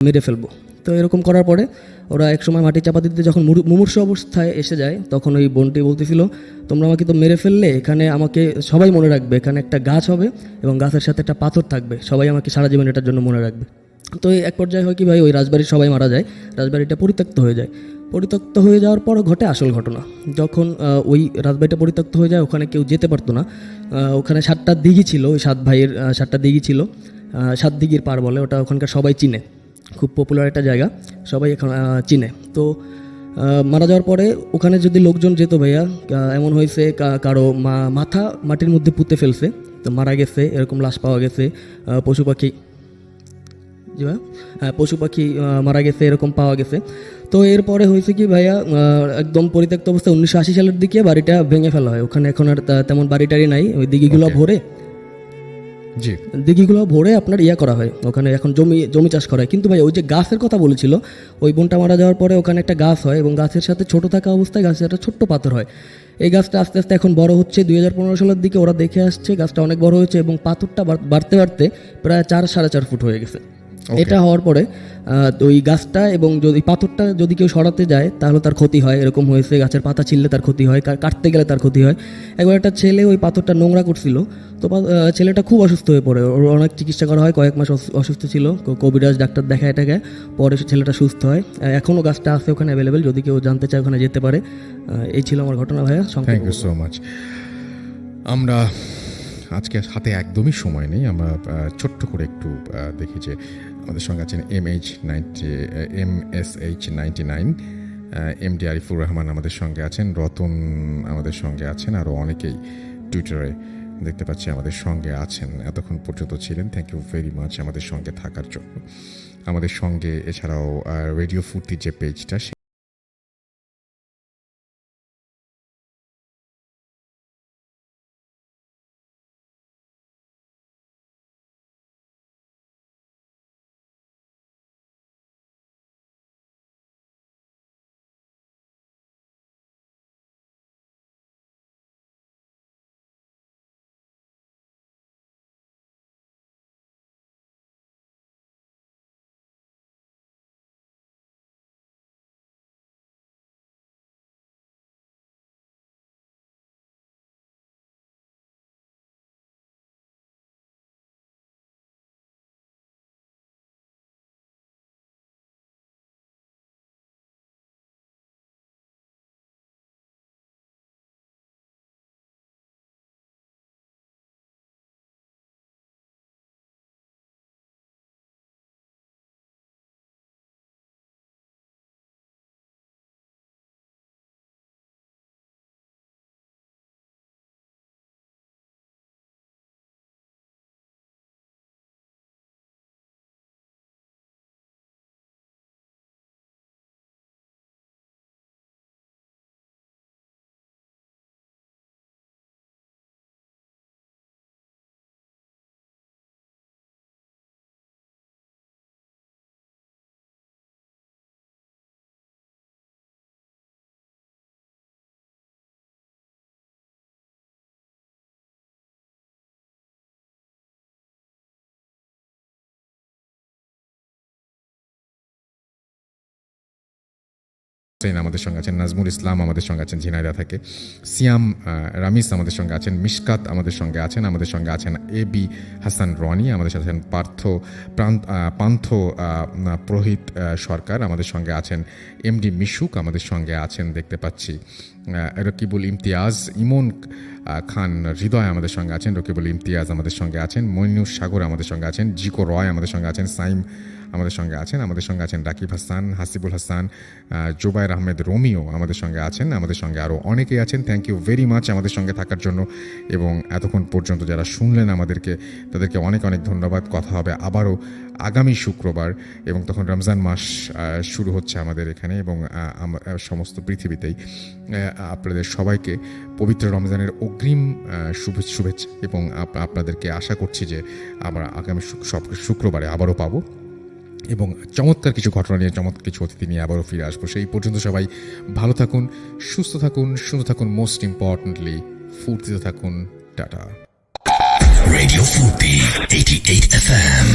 মেরে ফেলবো। তো এরকম করার পরে ওরা একসময় মাটি চাপা দিতে যখন মুমূর্ষু অবস্থায় এসে যায়, তখন ওই বোনটি বলতেছিল, তোমরা আমাকে তো মেরে ফেললে, এখানে আমাকে সবাই মনে রাখবে, এখানে একটা গাছ হবে এবং গাছের সাথে একটা পাথর থাকবে, সবাই আমাকে সারা জীবন এটার জন্য মনে রাখবে। তো এই এক পর্যায়ে হয় কি ভাই, ওই রাজবাড়ির সবাই মারা যায়, রাজবাড়িটা পরিত্যক্ত হয়ে যায়। পরিত্যক্ত হয়ে যাওয়ার পর ঘটে আসল ঘটনা। যখন ওই রাজবাড়িটা পরিত্যক্ত হয়ে যায়, ওখানে কেউ যেতে পারতো না। ওখানে 7টা দিঘি ছিল, ওই 7 ভাইয়ের 7টা দিঘি ছিল, 7 দিঘির পার বলে ওটা, ওখানকার সবাই চিনে, খুব পপুলার একটা জায়গা, সবাই এখন চিনে। তো মারা যাওয়ার পরে ওখানে যদি লোকজন যেত ভাইয়া, এমন হয়েছে কারো মাথা মাটির মধ্যে পুঁতে ফেলছে, তো মারা গেছে, এরকম লাশ পাওয়া গেছে। পশু পাখি, জি ভাইয়া, হ্যাঁ পশু পাখি মারা গেছে, এরকম পাওয়া গেছে। তো এরপরে হয়েছে কি ভাইয়া, একদম পরিত্যক্ত অবস্থায় 1980 সালের দিকে বাড়িটা ভেঙে ফেলা হয়। ওখানে এখন আর তেমন বাড়িটারি নাই, ওই দিঘিগুলো ভরে, জি, দিঘিগুলো ভরে আপনার করা হয়, ওখানে এখন জমি চাষ করা হয়। কিন্তু ভাই ওই যে গাছের কথা বলেছিল, ওই বোনটা মারা যাওয়ার পরে ওখানে একটা গাছ হয় এবং গাছের সাথে ছোট থাকা অবস্থায় গাছের একটা ছোট্ট পাথর হয়। এই গাছটা আস্তে আস্তে এখন বড় হচ্ছে, 2015 সালের দিকে ওরা দেখে আসছে গাছটা অনেক বড় হয়েছে এবং পাথরটা বাড়তে বাড়তে প্রায় 4-4.5 ফুট হয়ে গেছে। এটা হওয়ার পরে ওই গাছটা এবং যদি পাথরটা যদি কেউ সরাতে যায় তাহলে তার ক্ষতি হয়, এরকম হয়েছে। গাছের পাতা ছিললে তার ক্ষতি হয়, কাটতে গেলে তার ক্ষতি হয়। একবার একটা ছেলে ওই পাথরটা নোংরা করছিল, তো ছেলেটা খুব অসুস্থ হয়ে পড়ে, ওর অনেক চিকিৎসা করা হয়, কয়েক মাস অসুস্থ ছিল, কবিরাজ ডাক্তার দেখায় এটাকে, পরে ছেলেটা সুস্থ হয়। এখনও গাছটা আছে ওখানে অ্যাভেলেবেল, যদি কেউ জানতে চায় ওখানে যেতে পারে। এই ছিল আমার ঘটনা ভাইয়া। Thank you so much. আমরা আজকে হাতে একদমই সময় নেই, আমরা ছোট্ট করে একটু দেখি যে আমাদের সঙ্গে আছেন MSH99, MD আরিফুর রহমান আমাদের সঙ্গে আছেন, রতন আমাদের সঙ্গে আছেন, আরও অনেকেই টুইটারে দেখতে পাচ্ছি আমাদের সঙ্গে আছেন, এতক্ষণ পর্যন্ত ছিলেন। থ্যাংক ইউ ভেরি মাচ আমাদের সঙ্গে থাকার জন্য। আমাদের সঙ্গে এছাড়াও রেডিও ফুর্তির যে পেজটা, আমাদের সঙ্গে আছেন নাজমুল ইসলাম, আমাদের সঙ্গে আছেন ঝিনাইদহ থেকে সিয়াম রামিস, আমাদের সঙ্গে আছেন মিশকাত, আমাদের সঙ্গে আছেন, আমাদের সঙ্গে আছেন AB হাসান রনি, আমাদের সাথে আছেন পান্থ প্রহিত সরকার, আমাদের সঙ্গে আছেন MD মিশুক, আমাদের সঙ্গে আছেন দেখতে পাচ্ছি রকিবুল ইমতিয়াজ, ইমন খান হৃদয় আমাদের সঙ্গে আছেন, রকিবুল ইমতিয়াজ আমাদের সঙ্গে আছেন, মইনুস সাগর আমাদের সঙ্গে আছেন, জিকো রয় আমাদের সঙ্গে আছেন, সাইম আমাদের সঙ্গে আছেন, আমাদের সঙ্গে আছেন রাকিব হাসান, হাসিবুল হাসান, জুবাইর আহমেদ রোমিও আমাদের সঙ্গে আছেন, আমাদের সঙ্গে আরও অনেকেই আছেন। থ্যাংক ইউ ভেরি মাচ আমাদের সঙ্গে থাকার জন্য, এবং এতক্ষণ পর্যন্ত যারা শুনলেন আমাদেরকে, তাদেরকে অনেক অনেক ধন্যবাদ। কথা হবে আবারও আগামী শুক্রবার, এবং তখন রমজান মাস শুরু হচ্ছে আমাদের এখানে এবং সমস্ত পৃথিবীতেই। আপনাদের সবাইকে পবিত্র রমজানের অগ্রিম শুভেচ্ছা, এবং আপনাদেরকে আশা করছি যে আমরা আগামী শুক্রবারে আবারও পাবো, এবং চমৎকার কিছু ঘটনা নিয়ে, চমৎকার কিছু অতিথি নিয়ে আবারও ফিরে আসবো। সেই পর্যন্ত সবাই ভালো থাকুন, সুস্থ থাকুন, সুন্দর থাকুন, মোস্ট ইম্পর্টেন্টলি ফুর্তিতে থাকুন। টাটা। রেডিও ফুর্তি 88 FM।